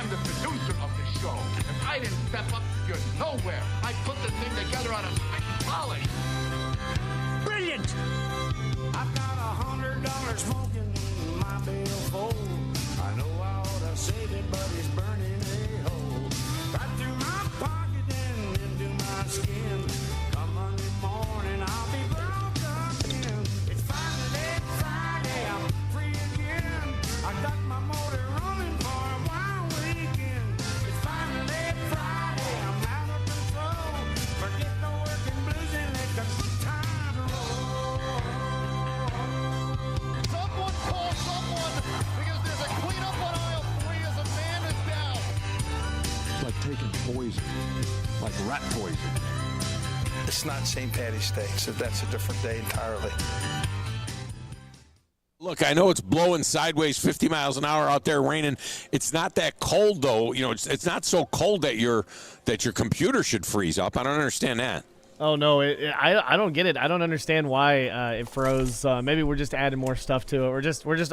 I'm the producer of the show. If I didn't step up, you're nowhere. I put the thing together on a stick polish. Brilliant! I've got $100 smoking in my billfold. I know I ought to save it, but it's burning a hole. Right through my pocket and into my skin. Come Monday morning, I'll be broke again. It's finally Friday, I'm free again. I got my motor running for a wild weekend. It's finally Friday, I'm out of control. Forget the working blues and let the good times roll. Someone call someone because there's a cleanup on aisle 3 as a man is down. It's like taking poison, like rat poison. It's not St. Patty's Day, so that's a different day entirely. Look, I know it's blowing sideways 50 miles an hour out there, raining. It's not that cold, though. You know, it's not so cold that your computer should freeze up. I don't understand that. Oh no, I don't get it. I don't understand why it froze. Maybe we're just adding more stuff to it. We're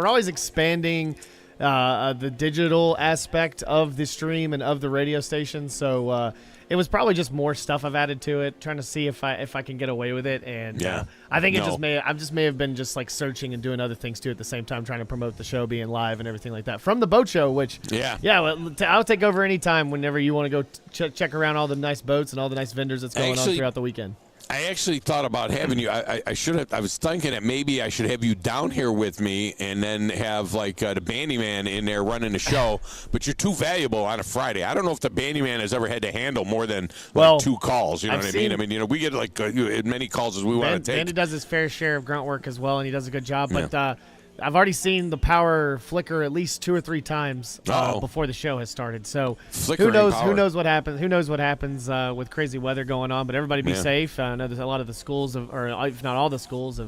always expanding the digital aspect of the stream and of the radio station. So it was probably just more stuff I've added to it, trying to see if I can get away with it. And I think I just may have been just like searching and doing other things too at the same time, trying to promote the show being live and everything like that from the boat show. Which I'll take over anytime whenever you want to go check around all the nice boats and all the nice vendors that's going on throughout the weekend. I actually thought about having you. I should have. I was thinking that maybe I should have you down here with me, and then have like the Bandyman in there running the show. But you're too valuable on a Friday. I don't know if the Bandyman has ever had to handle more than like 2 calls. You know what I mean? I mean, you know, we get like as many calls as we want to take. Bandy does his fair share of grunt work as well, and he does a good job. But I've already seen the power flicker at least 2 or 3 times before the show has started. So who knows what happens? Who knows what happens with crazy weather going on? But everybody be safe. I know there's a lot of the schools, or if not all the schools,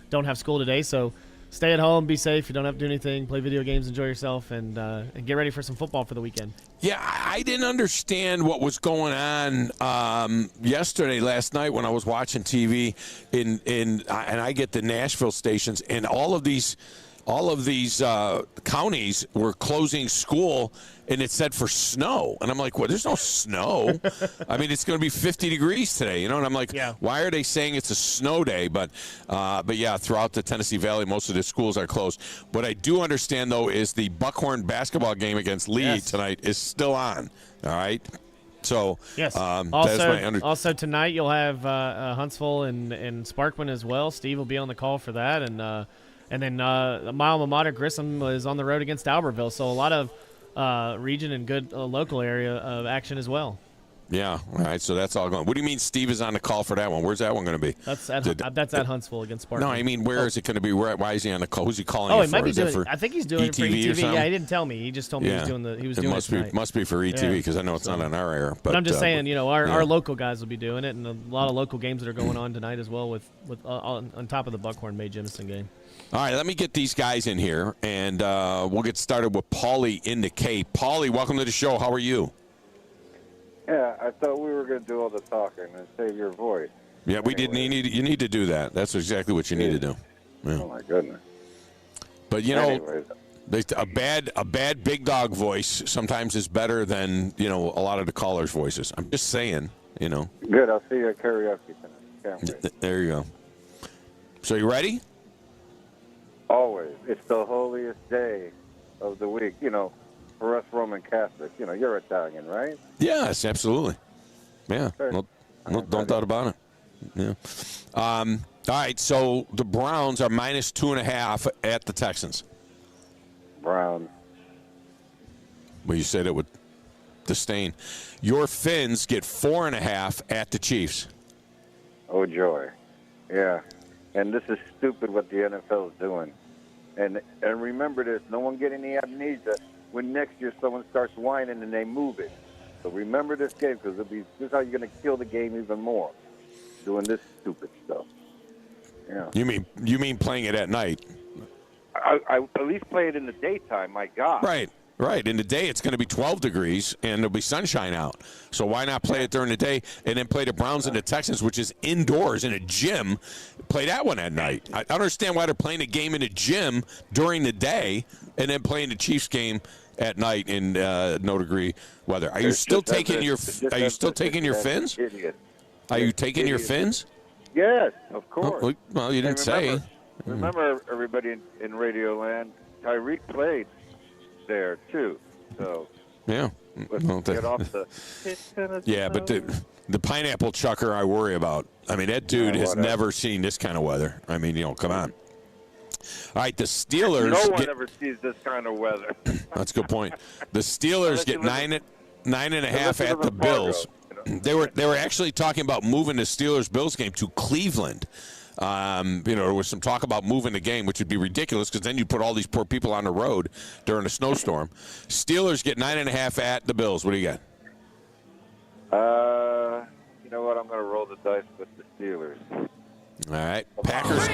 don't have school today. So stay at home, be safe. You don't have to do anything. Play video games, enjoy yourself, and get ready for some football for the weekend. Yeah, I didn't understand what was going on last night when I was watching TV, and I get the Nashville stations, and all of these counties were closing school, and it said for snow. And I'm like, well, there's no snow. I mean, it's going to be 50 degrees today, you know? And I'm like, why are they saying it's a snow day? But yeah, throughout the Tennessee Valley, most of the schools are closed. What I do understand, though, is the Buckhorn basketball game against Lee tonight is still on, all right? So, yes. Also tonight you'll have Huntsville and Sparkman as well. Steve will be on the call for that, and then my alma mater, Grissom, is on the road against Albertville. So a lot of region and good local area of action as well. Yeah, all right, so that's all going. What do you mean Steve is on the call for that one? Where's that one going to be? That's at Huntsville against Sparkman. No, I mean, where is it going to be? Why is he on the call? Who's he calling he might be doing. I think he's doing it for ETV. Yeah, he didn't tell me. He just told me he was doing it tonight. Must be for ETV because I know it's not on our air. But I'm just saying, you know, our local guys will be doing it, and a lot of local games that are going on tonight as well with on top of the Buckhorn May Jemison game. All right, let me get these guys in here, and we'll get started with Paulie in the Cape. Paulie, welcome to the show. How are you? Yeah, I thought we were going to do all the talking and save your voice. Yeah, we didn't. You need to do that. That's exactly what you need to do. Yeah. Oh my goodness! But you know, a bad big dog voice sometimes is better than a lot of the callers' voices. I'm just saying, you know. Good. I'll see you at karaoke tonight. Can't wait. There you go. So you ready? Always. It's the holiest day of the week. You know, for us Roman Catholics. You know, you're Italian, right? Yes, absolutely. Yeah. Okay. No, don't doubt about it. Yeah. All right, so the Browns are -2.5 at the Texans. Browns. Well, you said it with disdain. Your Finns get 4.5 at the Chiefs. Oh, joy. Yeah. And this is stupid what the NFL is doing. And remember this, no one get any amnesia when next year someone starts whining and they move it. So remember this game because this is how you're going to kill the game even more, doing this stupid stuff. Yeah. You mean playing it at night? I at least play it in the daytime, my God. Right. Right. In the day, it's going to be 12 degrees, and there'll be sunshine out. So why not play it during the day and then play the Browns and the Texans, which is indoors in a gym, play that one at night? I don't understand why they're playing a game in a gym during the day and then playing the Chiefs game at night in no degree weather. Are you still taking your fins? Are you taking your fins? Yes, of course. Well, you didn't say. Remember, everybody in Radio Land, Tyreek played there too. So yeah, let's get off the. Yeah, but the pineapple chucker I worry about. I mean, that dude has never seen this kind of weather. I mean, come on. All right, the Steelers. No one ever sees this kind of weather. That's a good point. The Steelers get 9.5 at the Bills. They were actually talking about moving the Steelers-Bills game to Cleveland. There was some talk about moving the game, which would be ridiculous because then you put all these poor people on the road during a snowstorm. Steelers get 9.5 at the Bills. What do you got? You know what? I'm going to roll the dice with the Steelers. All right, Packers.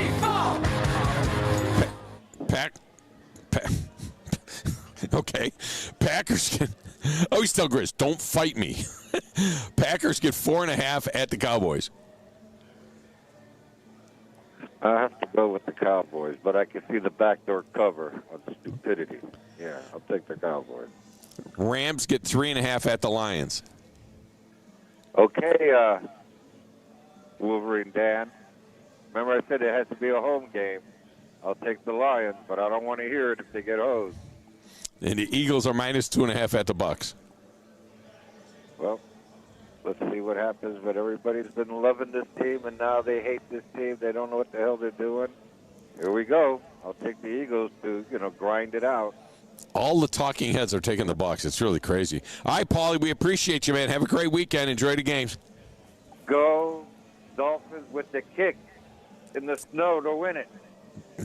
Okay, Packers get. Oh, he's still Grizz. Don't fight me. Packers get 4.5 at the Cowboys. I have to go with the Cowboys, but I can see the backdoor cover on stupidity. Yeah, I'll take the Cowboys. Rams get 3.5 at the Lions. Okay, Wolverine Dan. Remember I said it has to be a home game. I'll take the Lions, but I don't want to hear it if they get hosed. And the Eagles are -2.5 at the Bucks. Well, let's see what happens. But everybody's been loving this team, and now they hate this team. They don't know what the hell they're doing. Here we go. I'll take the Eagles to, grind it out. All the talking heads are taking the Bucks. It's really crazy. All right, Paulie, we appreciate you, man. Have a great weekend. Enjoy the games. Go Dolphins with the kick in the snow to win it.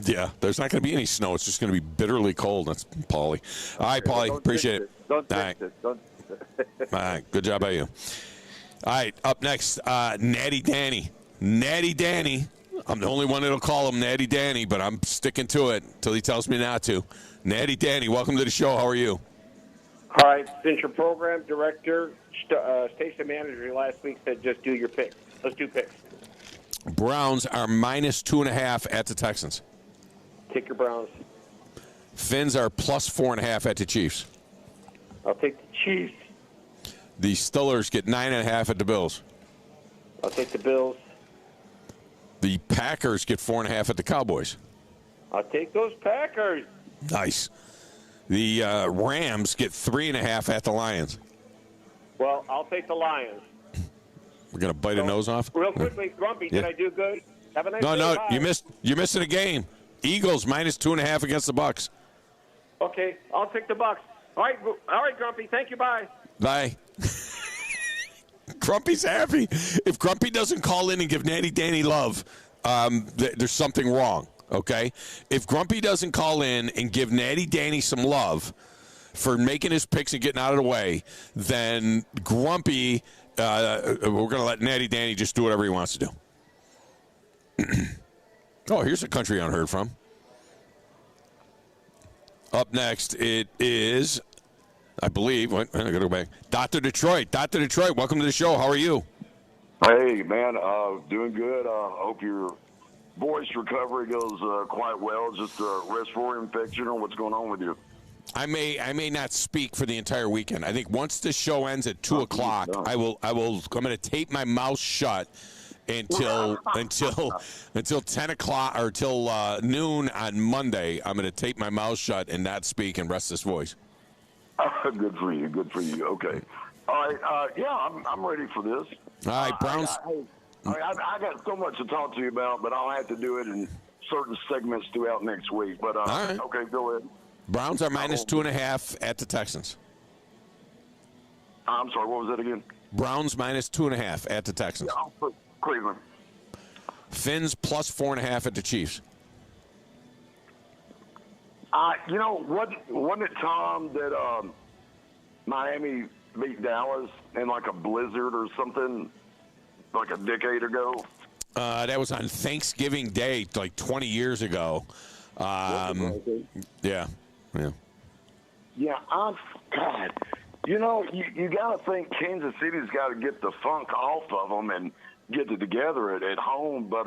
Yeah, there's not going to be any snow. It's just going to be bitterly cold. That's Paulie. All right, Paulie, appreciate it. Don't All fix right. it. Don't. All right, good job by you. All right, up next, Natty Danny. Natty Danny. I'm the only one that'll call him Natty Danny, but I'm sticking to it until he tells me not to. Natty Danny, welcome to the show. How are you? All right, since your program director, station manager last week said just do your picks. Let's do picks. Browns are -2.5 at the Texans. Take your Browns. Finns are +4.5 at the Chiefs. I'll take the Chiefs. The Steelers get 9.5 at the Bills. I'll take the Bills. The Packers get 4.5 at the Cowboys. I'll take those Packers. Nice. The Rams get 3.5 at the Lions. Well, I'll take the Lions. We're gonna bite a nose off. Real quickly, Grumpy, Yeah. did I do good? Have a nice day. No, Bye. you're missing a game. Eagles -2.5 against the Bucks. Okay, I'll take the Bucks. All right, Grumpy. Thank you. Bye. Bye. Grumpy's happy. If Grumpy doesn't call in and give Natty Danny love, there's something wrong. Okay? If Grumpy doesn't call in and give Natty Danny some love for making his picks and getting out of the way, then Grumpy, we're going to let Natty Danny just do whatever he wants to do. Oh, here's a country unheard from. Up next, it is, I believe, I got to go back. Dr. Detroit. Dr. Detroit, welcome to the show. How are you? Hey, man, doing good. Hope your voice recovery goes quite well. Just a respiratory infection, or what's going on with you? I may not speak for the entire weekend. I think once the show ends at 2 o'clock, I'm going to tape my mouth shut until 10 o'clock or till noon on Monday. I'm going to tape my mouth shut and not speak and rest this voice. Good for you. Good for you. Okay. All right. Yeah, I'm ready for this. All right, Browns. I got so much to talk to you about, but I'll have to do it in certain segments throughout next week. But all right. Okay, go ahead. Browns are -2.5 at the Texans. I'm sorry, what was that again? Browns -2.5 at the Texans. Yeah, I'll put Cleveland. Finns +4.5 at the Chiefs. Wasn't it Thom that Miami beat Dallas in like a blizzard or something like a decade ago? That was on Thanksgiving Day, like 20 years ago. Yeah. God, you know, you got to think Kansas City's got to get the funk off of them and get it together at home. But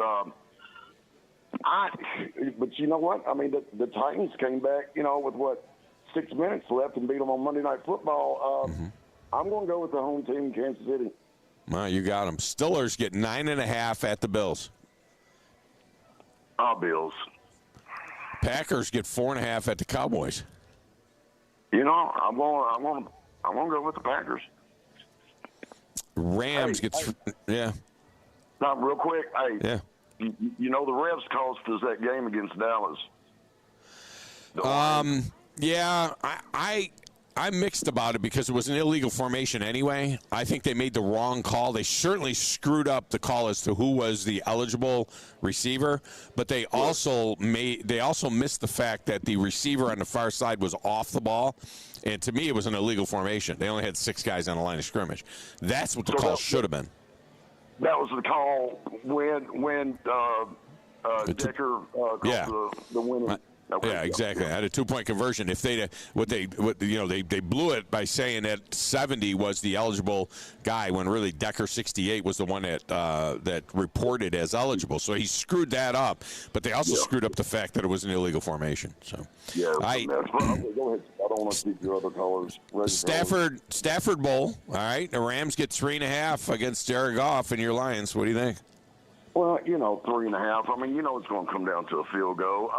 but you know what? I mean, the Titans came back, you know, with 6 minutes left and beat them on Monday Night Football. I'm going to go with the home team, Kansas City. Well, you got them. Steelers get 9.5 at the Bills. Bills. Packers get 4.5 at the Cowboys. You know, I'm going to go with the Packers. Rams gets yeah. Now, real quick, yeah. You know the refs cost us that game against Dallas. Yeah, I'm mixed about it because it was an illegal formation anyway. I think they made the wrong call. They certainly screwed up the call as to who was the eligible receiver, but they also missed the fact that the receiver on the far side was off the ball. And to me, it was an illegal formation. They only had 6 guys on the line of scrimmage. That's what the call should have been. That was the call when Decker called the winning. Okay, yeah, exactly. I had a 2-point conversion. If they blew it by saying that 70 was the eligible guy when really Decker 68 was the one that reported as eligible. So he screwed that up, but they also screwed up the fact that it was an illegal formation. So go ahead. I don't want to keep your other callers. Stafford Bowl. All right, the Rams get 3.5 against Jared Goff and your Lions. What do you think? Well, 3.5. I mean, it's going to come down to a field goal.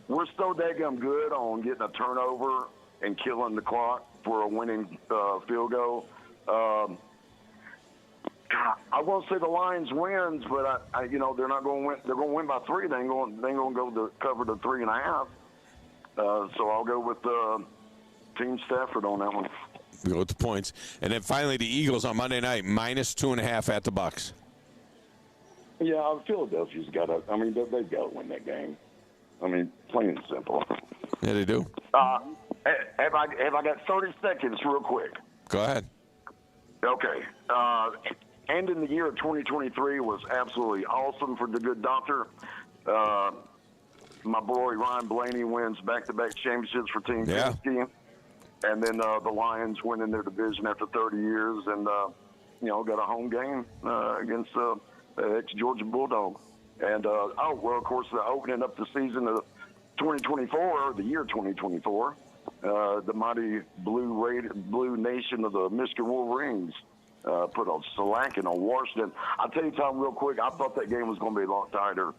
We're so daggum good on getting a turnover and killing the clock for a winning field goal. I won't say the Lions wins, but they're not going to win. They're going to win by 3. They ain't going to go to cover the 3.5. So I'll go with Team Stafford on that one. We go with the points, and then finally the Eagles on Monday night -2.5 at the Bucs. Yeah, Philadelphia's got to. I mean, they've got to win that game. I mean, plain and simple. Yeah, they do. Have I got 30 seconds real quick? Go ahead. Okay. Ending the year of 2023 was absolutely awesome for the good doctor. My boy Ryan Blaney wins back-to-back championships for Team Tennessee. And then the Lions win in their division after 30 years and, got a home game against the ex-Georgia Bulldog. And, of course, the opening up the season of 2024, the year 2024, the mighty blue nation of the Michigan Wolverines put a shellacking on Washington. I'll tell you, Tom, real quick, I thought that game was going to be a lot tighter.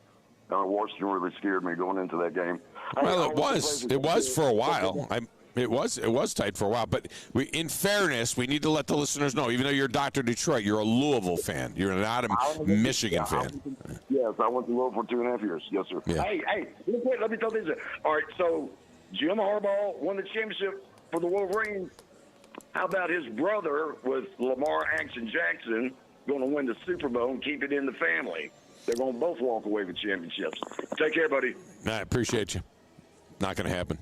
Washington really scared me going into that game. Well, it was for a while. It was tight for a while, but in fairness, we need to let the listeners know, even though you're Dr. Detroit, you're a Louisville fan. You're not a Michigan fan. Yes, I went to Louisville for 2.5 years. Yes, sir. Yeah. Hey, real quick, let me tell this. All right, so Jim Harbaugh won the championship for the Wolverines. How about his brother with Lamar Action Jackson going to win the Super Bowl and keep it in the family? They're going to both walk away with championships. Take care, buddy. I appreciate you. Not going to happen.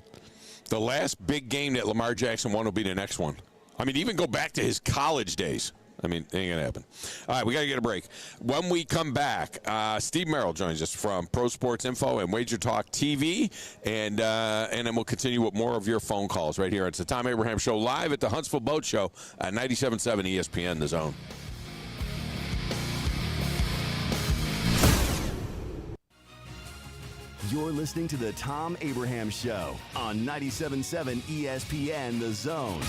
The last big game that Lamar Jackson won will be the next one. I mean, even go back to his college days. I mean, it ain't going to happen. All right, we got to get a break. When we come back, Steve Merrill joins us from Pro Sports Info and Wager Talk TV, and then we'll continue with more of your phone calls right here. It's the Thom Abraham Show live at the Huntsville Boat Show at 97.7 ESPN, The Zone. You're listening to the Thom Abraham Show on 97.7 ESPN The Zone.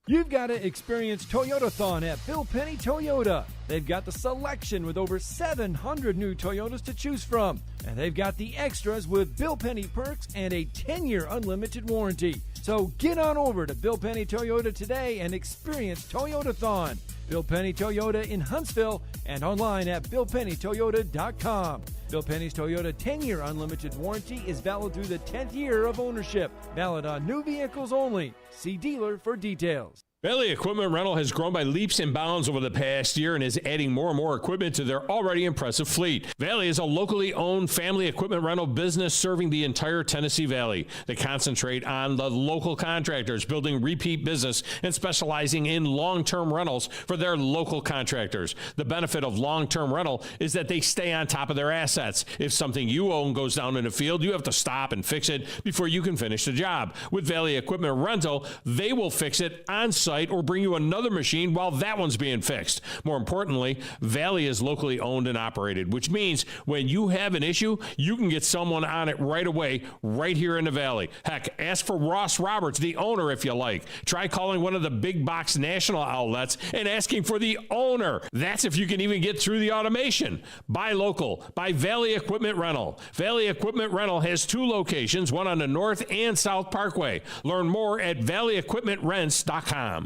You've got to experience Toyotathon at Bill Penny Toyota. They've got the selection with over 700 new Toyotas to choose from. And they've got the extras with Bill Penny perks and a 10-year unlimited warranty. So get on over to Bill Penny Toyota today and experience Toyotathon. Bill Penny Toyota in Huntsville and online at BillPennyToyota.com. Bill Penny's Toyota 10-year unlimited warranty is valid through the 10th year of ownership. Valid on new vehicles only. See dealer for details. Valley Equipment Rental has grown by leaps and bounds over the past year and is adding more and more equipment to their already impressive fleet. Valley is a locally owned family equipment rental business serving the entire Tennessee Valley. They concentrate on the local contractors, building repeat business and specializing in long-term rentals for their local contractors. The benefit of long-term rental is that they stay on top of their assets. If something you own goes down in a field, you have to stop and fix it before you can finish the job. With Valley Equipment Rental, they will fix it on site or bring you another machine while that one's being fixed. More importantly, Valley is locally owned and operated, which means when you have an issue, you can get someone on it right away, right here in the Valley. Heck, ask for Ross Roberts, the owner, if you like. Try calling one of the big box national outlets and asking for the owner. That's if you can even get through the automation. Buy local. Buy Valley Equipment Rental. Valley Equipment Rental has 2 locations, one on the North and South Parkway. Learn more at valleyequipmentrents.com.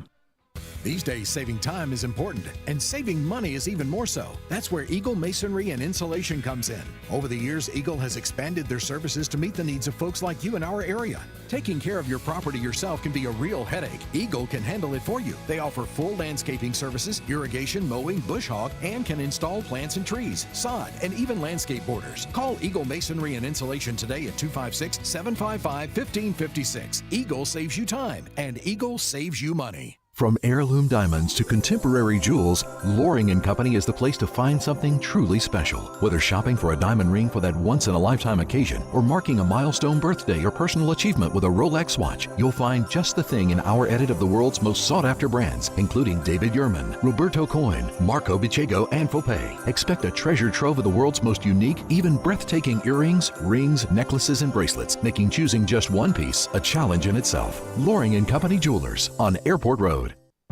These days, saving time is important, and saving money is even more so. That's where Eagle Masonry and Insulation comes in. Over the years, Eagle has expanded their services to meet the needs of folks like you in our area. Taking care of your property yourself can be a real headache. Eagle can handle it for you. They offer full landscaping services, irrigation, mowing, bush hog, and can install plants and trees, sod, and even landscape borders. Call Eagle Masonry and Insulation today at 256-755-1556. Eagle saves you time, and Eagle saves you money. From heirloom diamonds to contemporary jewels, Loring & Company is the place to find something truly special. Whether shopping for a diamond ring for that once-in-a-lifetime occasion or marking a milestone birthday or personal achievement with a Rolex watch, you'll find just the thing in our edit of the world's most sought-after brands, including David Yurman, Roberto Coin, Marco Bicego, and Fopay. Expect a treasure trove of the world's most unique, even breathtaking earrings, rings, necklaces, and bracelets, making choosing just one piece a challenge in itself. Loring & Company Jewelers on Airport Road.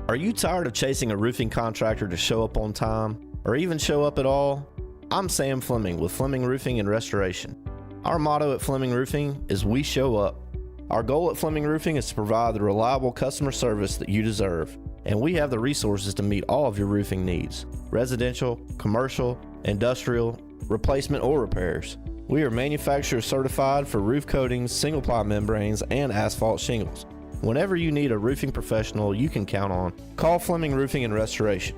Are you tired of chasing a roofing contractor to show up on time, or even show up at all? I'm Sam Fleming with Fleming Roofing and Restoration. Our motto at Fleming Roofing is we show up. Our goal at Fleming Roofing is to provide the reliable customer service that you deserve, and we have the resources to meet all of your roofing needs: residential, commercial, industrial, replacement, or repairs. We are manufacturer certified for roof coatings, single-ply membranes, and asphalt shingles. Whenever you need a roofing professional you can count on, call Fleming Roofing and Restoration.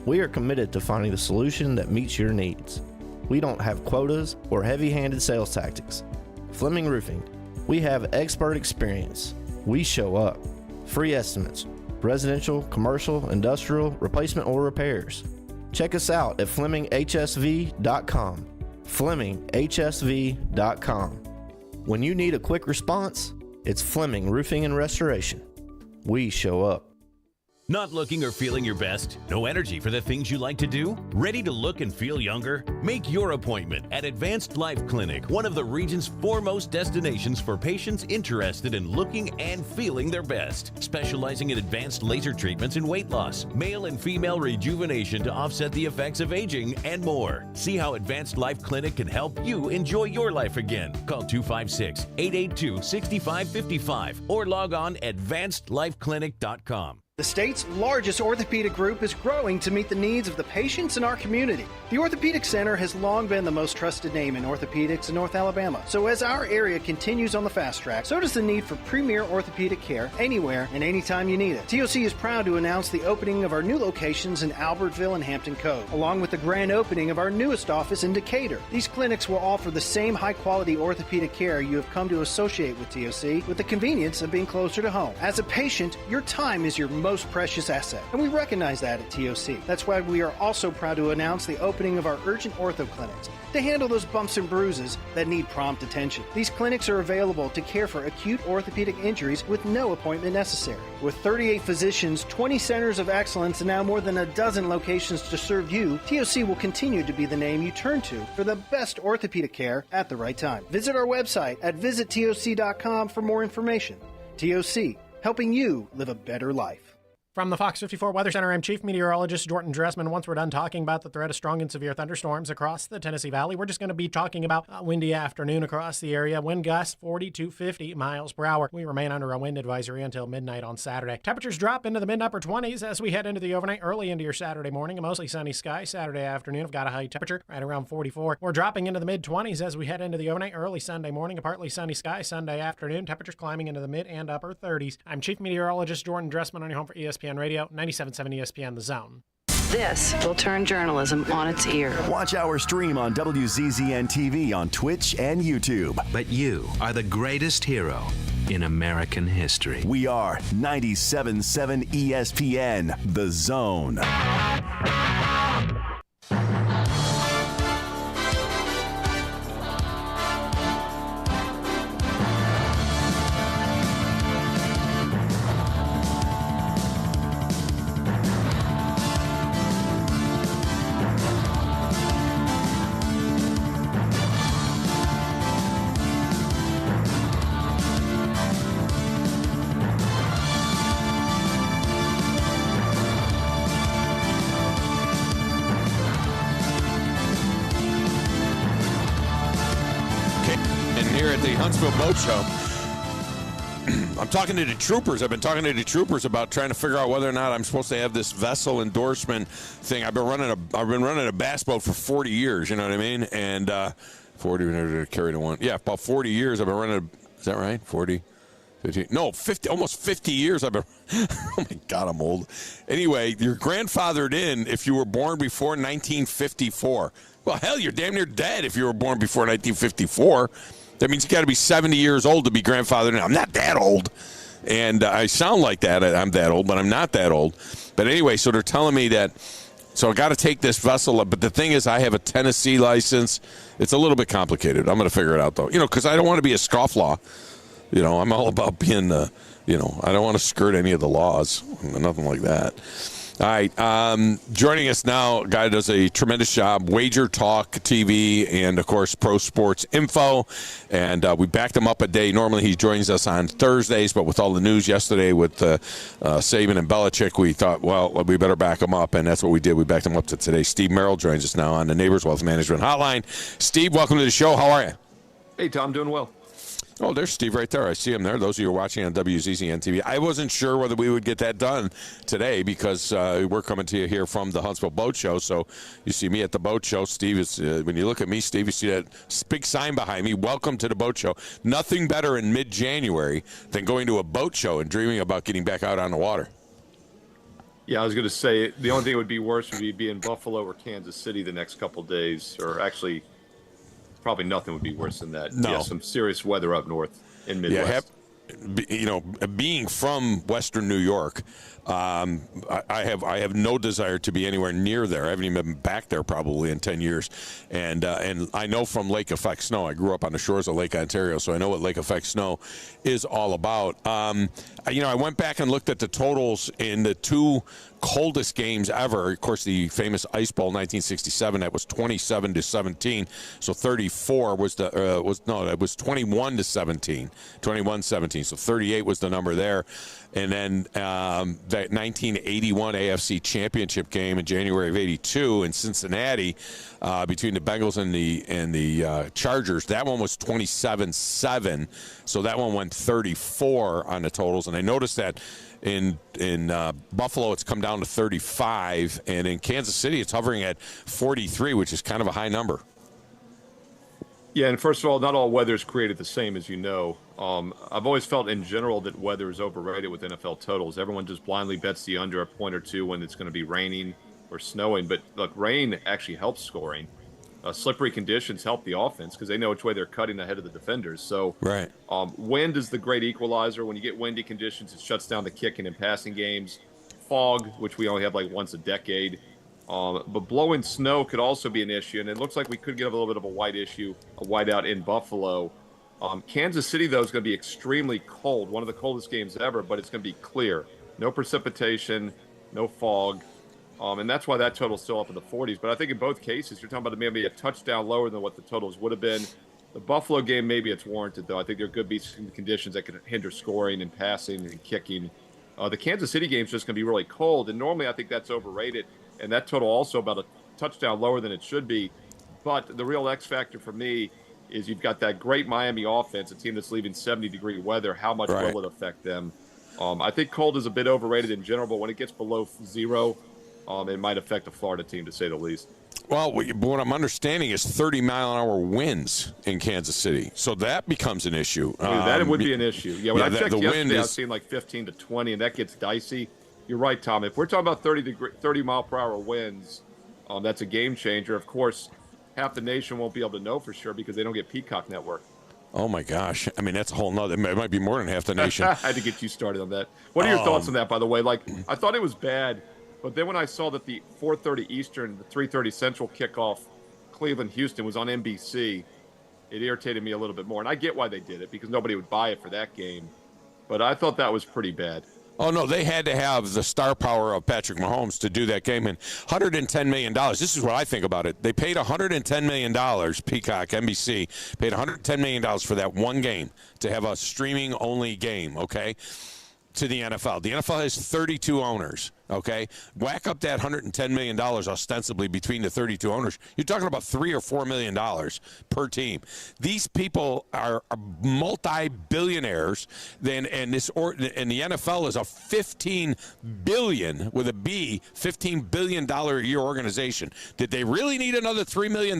We are committed to finding the solution that meets your needs. We don't have quotas or heavy-handed sales tactics. Fleming Roofing, we have expert experience. We show up. Free estimates, residential, commercial, industrial, replacement, or repairs. Check us out at FlemingHSV.com. FlemingHSV.com. When you need a quick response, it's Fleming Roofing and Restoration. We show up. Not looking or feeling your best? No energy for the things you like to do? Ready to look and feel younger? Make your appointment at Advanced Life Clinic, one of the region's foremost destinations for patients interested in looking and feeling their best. Specializing in advanced laser treatments and weight loss, male and female rejuvenation to offset the effects of aging, and more. See how Advanced Life Clinic can help you enjoy your life again. Call 256-882-6555 or log on advancedlifeclinic.com. The state's largest orthopedic group is growing to meet the needs of the patients in our community. The Orthopedic Center has long been the most trusted name in orthopedics in North Alabama. So as our area continues on the fast track, so does the need for premier orthopedic care anywhere and anytime you need it. TOC is proud to announce the opening of our new locations in Albertville and Hampton Cove, along with the grand opening of our newest office in Decatur. These clinics will offer the same high-quality orthopedic care you have come to associate with TOC, with the convenience of being closer to home. As a patient, your time is your most precious asset, and we recognize that at TOC. That's why we are also proud to announce the opening of our urgent ortho clinics to handle those bumps and bruises that need prompt attention. These clinics are available to care for acute orthopedic injuries with no appointment necessary. With 38 physicians, 20 centers of excellence, and now more than a dozen locations to serve you, TOC will continue to be the name you turn to for the best orthopedic care at the right time. Visit our website at visittoc.com for more information. TOC, helping you live a better life. From the Fox 54 Weather Center, I'm Chief Meteorologist Jordan Dressman. Once we're done talking about the threat of strong and severe thunderstorms across the Tennessee Valley, we're just going to be talking about a windy afternoon across the area. Wind gusts 40 to 50 miles per hour. We remain under a wind advisory until midnight on Saturday. Temperatures drop into the mid-upper 20s as we head into the overnight, early into your Saturday morning. A mostly sunny sky Saturday afternoon. I've got a high temperature right around 44. We're dropping into the mid-20s as we head into the overnight, early Sunday morning. A partly sunny sky Sunday afternoon. Temperatures climbing into the mid and upper 30s. I'm Chief Meteorologist Jordan Dressman on your home for ESPN ESPN Radio, 97.7 ESPN The Zone. This will turn journalism on its ear. Watch our stream on WZZN TV on Twitch and YouTube. But you are the greatest hero in American history. We are 97.7 ESPN The Zone. Boat Show. I'm talking to the troopers. I've been talking to the troopers about trying to figure out whether or not I'm supposed to have this vessel endorsement thing. I've been running a bass boat for 40 years. You know what I mean? And 40 carried one. Yeah, about 40 years. I've been running. Is that right? 40, 50? No, 50. Almost 50 years. I've been. Oh my God, I'm old. Anyway, you're grandfathered in if you were born before 1954. Well, hell, you're damn near dead if you were born before 1954. That means you got to be 70 years old to be grandfathered in. I'm not that old. And I sound like that. I'm that old, but I'm not that old. But anyway, so they're telling me that, so I got to take this vessel. But the thing is, I have a Tennessee license. It's a little bit complicated. I'm going to figure it out, though. Because I don't want to be a scofflaw. I'm all about being, I don't want to skirt any of the laws. Nothing like that. All right, joining us now, a guy who does a tremendous job, Wager Talk TV, and, of course, Pro Sports Info. And we backed him up a day. Normally he joins us on Thursdays, but with all the news yesterday with Saban and Belichick, we thought, well, we better back him up, and that's what we did. We backed him up to today. Steve Merrill joins us now on the Neighbors Wealth Management Hotline. Steve, welcome to the show. How are you? Hey, Tom, doing well. Oh, there's Steve right there. I see him there. Those of you who are watching on WZZN TV. I wasn't sure whether we would get that done today because we're coming to you here from the Huntsville Boat Show. So you see me at the boat show. Steve is, when you look at me, Steve, you see that big sign behind me, welcome to the boat show. Nothing better in mid-January than going to a boat show and dreaming about getting back out on the water. Yeah, I was going to say, the only thing that would be worse would be in Buffalo or Kansas City the next couple of days, or actually probably nothing would be worse than that. No. Yeah, some serious weather up north in Midwest. Yeah, being from Western New York, I have no desire to be anywhere near there. I haven't even been back there probably in 10 years. And I know from lake effect snow. I grew up on the shores of Lake Ontario, so I know what lake effect snow is all about. I went back and looked at the totals in the two coldest games ever. Of course, the famous Ice Bowl 1967, that was 27-17. So 34 was it was 21-17, 21-17. So 38 was the number there. And then that 1981 AFC Championship game in January of '82 in Cincinnati between the Bengals and the Chargers. That one was 27-7. So that one went 34 on the totals. And I noticed that in Buffalo, it's come down to 35, and in Kansas City, it's hovering at 43, which is kind of a high number. Yeah, and first of all, not all weather is created the same, as you know. I've always felt in general that weather is overrated with NFL totals. Everyone just blindly bets the under a point or two when it's going to be raining or snowing. But look, rain actually helps scoring. Slippery conditions help the offense because they know which way they're cutting ahead of the defenders. So right. Wind is the great equalizer. When you get windy conditions, it shuts down the kicking and passing games. Fog, which we only have like once a decade. But blowing snow could also be an issue, and it looks like we could get a little bit of a whiteout in Buffalo. Kansas City, though, is going to be extremely cold, one of the coldest games ever, but it's going to be clear. No precipitation, no fog, and that's why that total is still up in the 40s. But I think in both cases, you're talking about maybe a touchdown lower than what the totals would have been. The Buffalo game, maybe it's warranted, though. I think there could be some conditions that could hinder scoring and passing and kicking. The Kansas City game is just going to be really cold, and normally I think that's overrated. And that total also about a touchdown lower than it should be. But the real X factor for me is you've got that great Miami offense, a team that's leaving 70-degree weather. How much will it affect them? I think cold is a bit overrated in general, but when it gets below 0, it might affect the Florida team, to say the least. Well, what I'm understanding is 30-mile-an-hour winds in Kansas City. So that becomes an issue. That would be an issue. Yeah, when I checked yesterday, I was is... seeing like 15 to 20, and that gets dicey. you're right, Tom. If we're talking about 30 mile per hour winds, that's a game changer. Of course, half the nation won't be able to know for sure because they don't get Peacock Network. Oh my gosh! I mean, that's a whole nother. It might be more than half the nation. I had to get you started on that. What are your thoughts on that, by the way? Like, I thought it was bad, but then when I saw that the 4:30 Eastern, the 3:30 Central kickoff, Cleveland-Houston was on NBC, it irritated me a little bit more. And I get why they did it because nobody would buy it for that game, but I thought that was pretty bad. Oh, no, they had to have the star power of Patrick Mahomes to do that game. And $110 million, this is what I think about it. They paid $110 million, Peacock, NBC, paid $110 million for that one game to have a streaming-only game, okay, to the NFL. The NFL has 32 owners, okay? Whack up that $110 million ostensibly between the 32 owners. You're talking about $3 or $4 million per team. These people are multi-billionaires, and the NFL is a $15 billion with a B, $15 billion a year organization. Did they really need another $3 million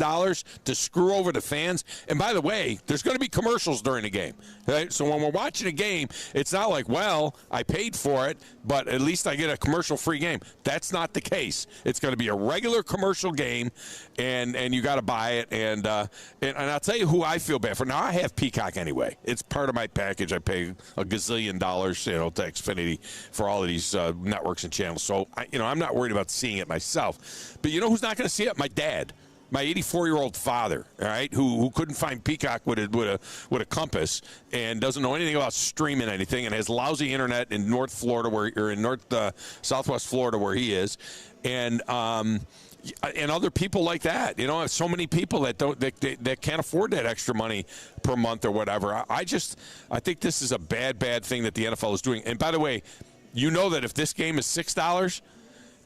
to screw over the fans? And by the way, there's going to be commercials during the game, right? So when we're watching a game, it's not like, well, I paid for it, but at least I get a commercial-free game. That's not the case. It's going to be a regular commercial game, and you got to buy it. And I'll tell you who I feel bad for. Now, I have Peacock anyway. It's part of my package. I pay a gazillion dollars, to Xfinity for all of these networks and channels. So, I'm not worried about seeing it myself. But you know who's not going to see it? My dad. My 84-year-old father, all right, who couldn't find Peacock with a compass and doesn't know anything about streaming anything and has lousy internet in North Florida Southwest Florida where he is, and other people like that. So many people that can't afford that extra money per month or whatever. I think this is a bad thing that the NFL is doing. And by the way, you know that if this game is $6.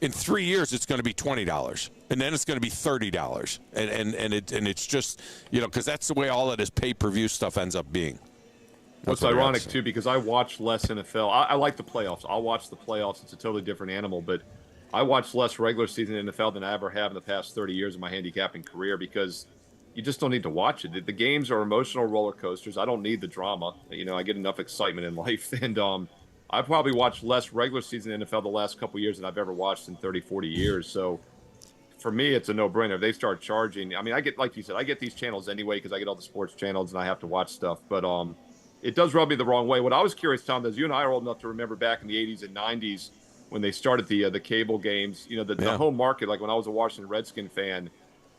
In 3 years, it's going to be $20, and then it's going to be $30, and it's just because that's the way all of this pay-per-view stuff ends up being. What's ironic too, because I watch less NFL. I like the playoffs. I'll watch the playoffs. It's a totally different animal, but I watch less regular season NFL than I ever have in the past 30 years of my handicapping career because you just don't need to watch it. The games are emotional roller coasters. I don't need the drama. I get enough excitement in life, and I've probably watched less regular season NFL the last couple of years than I've ever watched in 30, 40 years. So for me, it's a no-brainer. If they start charging, I get, like you said, I get these channels anyway because I get all the sports channels and I have to watch stuff. But it does rub me the wrong way. What I was curious, Tom, is you and I are old enough to remember back in the 80s and 90s when they started the cable games. The home market, like when I was a Washington Redskin fan,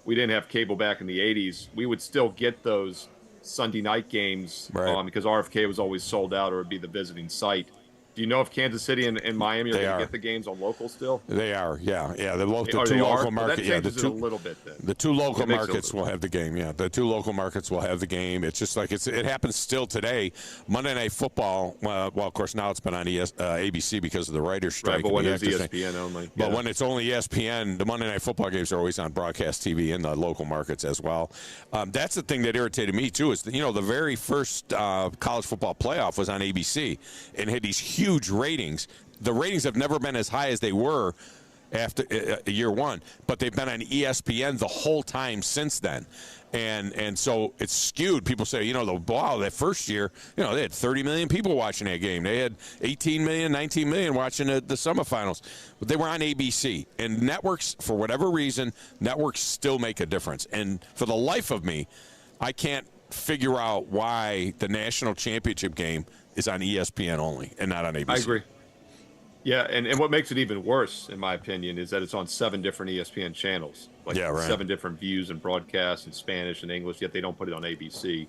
we didn't have cable back in the 80s. We would still get those Sunday night games because RFK was always sold out or it would be the visiting site. Do you know if Kansas City and Miami are going to get the games on local still? They are, yeah. The two local markets, that changes it a little bit then. The two local markets will have the game, yeah. The two local markets will have the game. It's just like it happens still today. Monday Night Football, well, of course, now it's been on ABC because of the writers' strike. Right, but when it's ESPN only. But when it's only ESPN, the Monday Night Football games are always on broadcast TV in the local markets as well. That's the thing that irritated me, too, is, the very first college football playoff was on ABC and had these huge ratings. The ratings have never been as high as they were after year one, but they've been on ESPN the whole time since then. And so it's skewed. People say, that first year, they had 30 million people watching that game. They had 18 million, 19 million watching the semifinals. But they were on ABC. And networks, for whatever reason, networks still make a difference. And for the life of me, I can't figure out why the national championship game is on ESPN only and not on ABC. I agree. Yeah, and what makes it even worse, in my opinion, is that it's on 7 different ESPN channels. 7 different views and broadcasts in Spanish and English, yet they don't put it on ABC.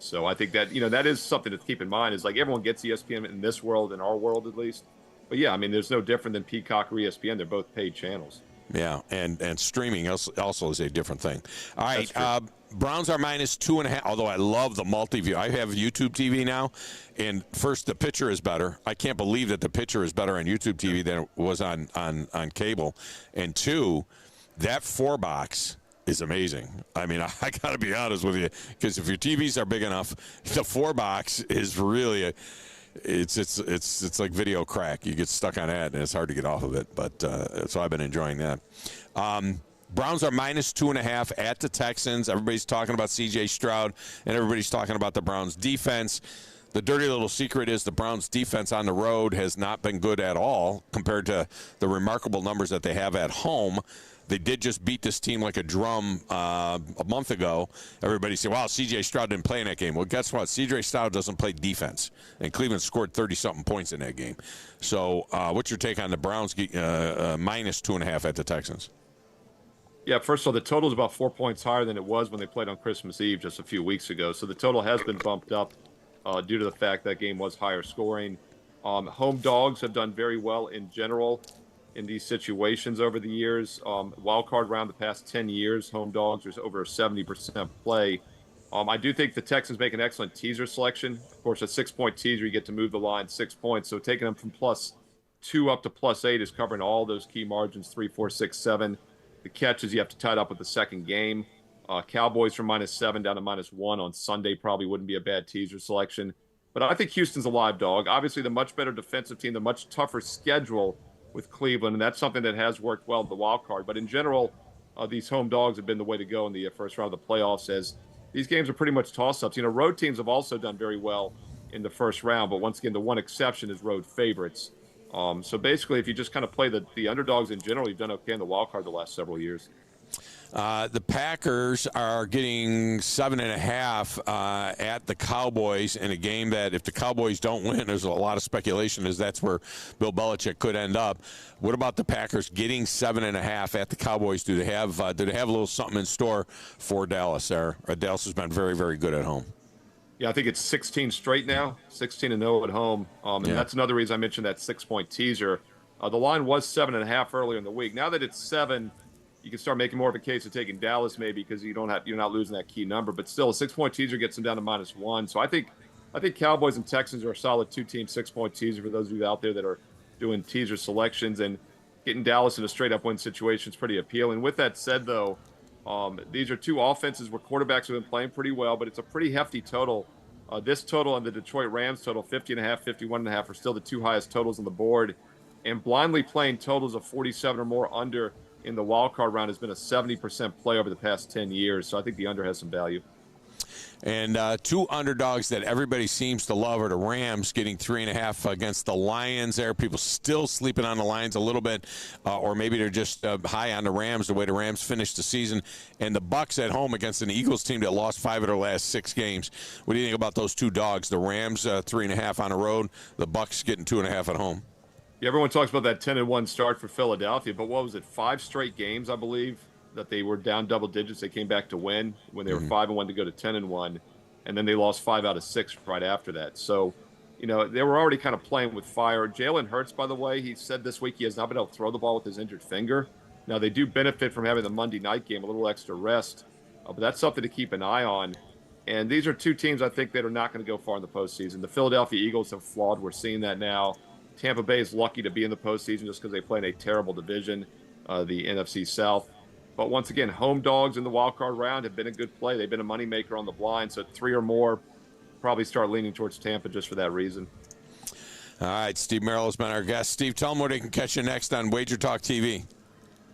So I think that, that is something to keep in mind, is like everyone gets ESPN in this world, in our world at least. But yeah, there's no different than Peacock or ESPN. They're both paid channels. Yeah, and streaming also is a different thing. All right, Browns are -2.5, although I love the multi-view. I have YouTube TV now, and first, the picture is better. I can't believe that the picture is better on YouTube TV than it was on cable. And 2, that 4-box is amazing. I got to be honest with you, because if your TVs are big enough, the 4-box is really it's like video crack. You get stuck on that, and it's hard to get off of it. But so I've been enjoying that. Browns are -2.5 at the Texans. Everybody's talking about C.J. Stroud, and everybody's talking about the Browns' defense. The dirty little secret is the Browns' defense on the road has not been good at all compared to the remarkable numbers that they have at home. They did just beat this team like a drum a month ago. Everybody said, wow, C.J. Stroud didn't play in that game. Well, guess what? C.J. Stroud doesn't play defense, and Cleveland scored 30-something points in that game. So what's your take on the Browns minus 2.5 at the Texans? Yeah, first of all, the total is about 4 points higher than it was when they played on Christmas Eve just a few weeks ago. So the total has been bumped up due to the fact that game was higher scoring. Home dogs have done very well in general in these situations over the years. Wild card round the past 10 years, home dogs are over 70% play. I do think the Texans make an excellent teaser selection. Of course, a 6-point teaser, you get to move the line 6 points. So taking them from +2 up to +8 is covering all those key margins, 3, 4, 6, 7. The catch is you have to tie it up with the second game. Cowboys from -7 down to -1 on Sunday probably wouldn't be a bad teaser selection. But I think Houston's a live dog. Obviously, the much better defensive team, the much tougher schedule with Cleveland, and that's something that has worked well in the wild card. But in general, these home dogs have been the way to go in the first round of the playoffs, as these games are pretty much toss-ups. Road teams have also done very well in the first round, but once again, the one exception is road favorites. So basically, if you just kind of play the underdogs in general, you've done okay in the wild card the last several years. The Packers are getting 7.5 at the Cowboys in a game that if the Cowboys don't win, there's a lot of speculation as that's where Bill Belichick could end up. What about the Packers getting 7.5 at the Cowboys? Do they have a little something in store for Dallas there? Dallas has been very, very good at home. Yeah, I think it's 16 straight now, 16-0 at home. And that's another reason I mentioned that 6-point teaser. The line was 7.5 earlier in the week. Now that it's 7, you can start making more of a case of taking Dallas maybe because you're not losing that key number. But still, a 6-point teaser gets them down to -1. So I think Cowboys and Texans are a solid 2-team 6-point teaser for those of you out there that are doing teaser selections. And getting Dallas in a straight-up win situation is pretty appealing. With that said, though, these are two offenses where quarterbacks have been playing pretty well, but it's a pretty hefty total. This total and the Detroit Rams total, 50.5, 51.5, are still the two highest totals on the board. And blindly playing totals of 47 or more under in the wild card round has been a 70% play over the past 10 years. So I think the under has some value. And two underdogs that everybody seems to love are the Rams getting 3.5 against the Lions there. People still sleeping on the Lions a little bit, or maybe they're just high on the Rams the way the Rams finished the season. And the Bucs at home against an Eagles team that lost 5 of their last 6 games. What do you think about those two dogs? The Rams 3.5 on the road, the Bucs getting 2.5 at home. Yeah, everyone talks about that 10-1 start for Philadelphia, but what was it, 5 straight games, I believe, that they were down double digits. They came back to win when they were 5-1 to go to 10-1, and then they lost 5 out of 6 right after that. So, they were already kind of playing with fire. Jalen Hurts, by the way, he said this week he has not been able to throw the ball with his injured finger. Now, they do benefit from having the Monday night game, a little extra rest, but that's something to keep an eye on. And these are two teams I think that are not going to go far in the postseason. The Philadelphia Eagles have flawed. We're seeing that now. Tampa Bay is lucky to be in the postseason just because they play in a terrible division, the NFC South. But once again, home dogs in the wild card round have been a good play. They've been a moneymaker on the blind. So 3 or more, probably start leaning towards Tampa just for that reason. All right, Steve Merrill has been our guest. Steve, tell them where they can catch you next on Wager Talk TV.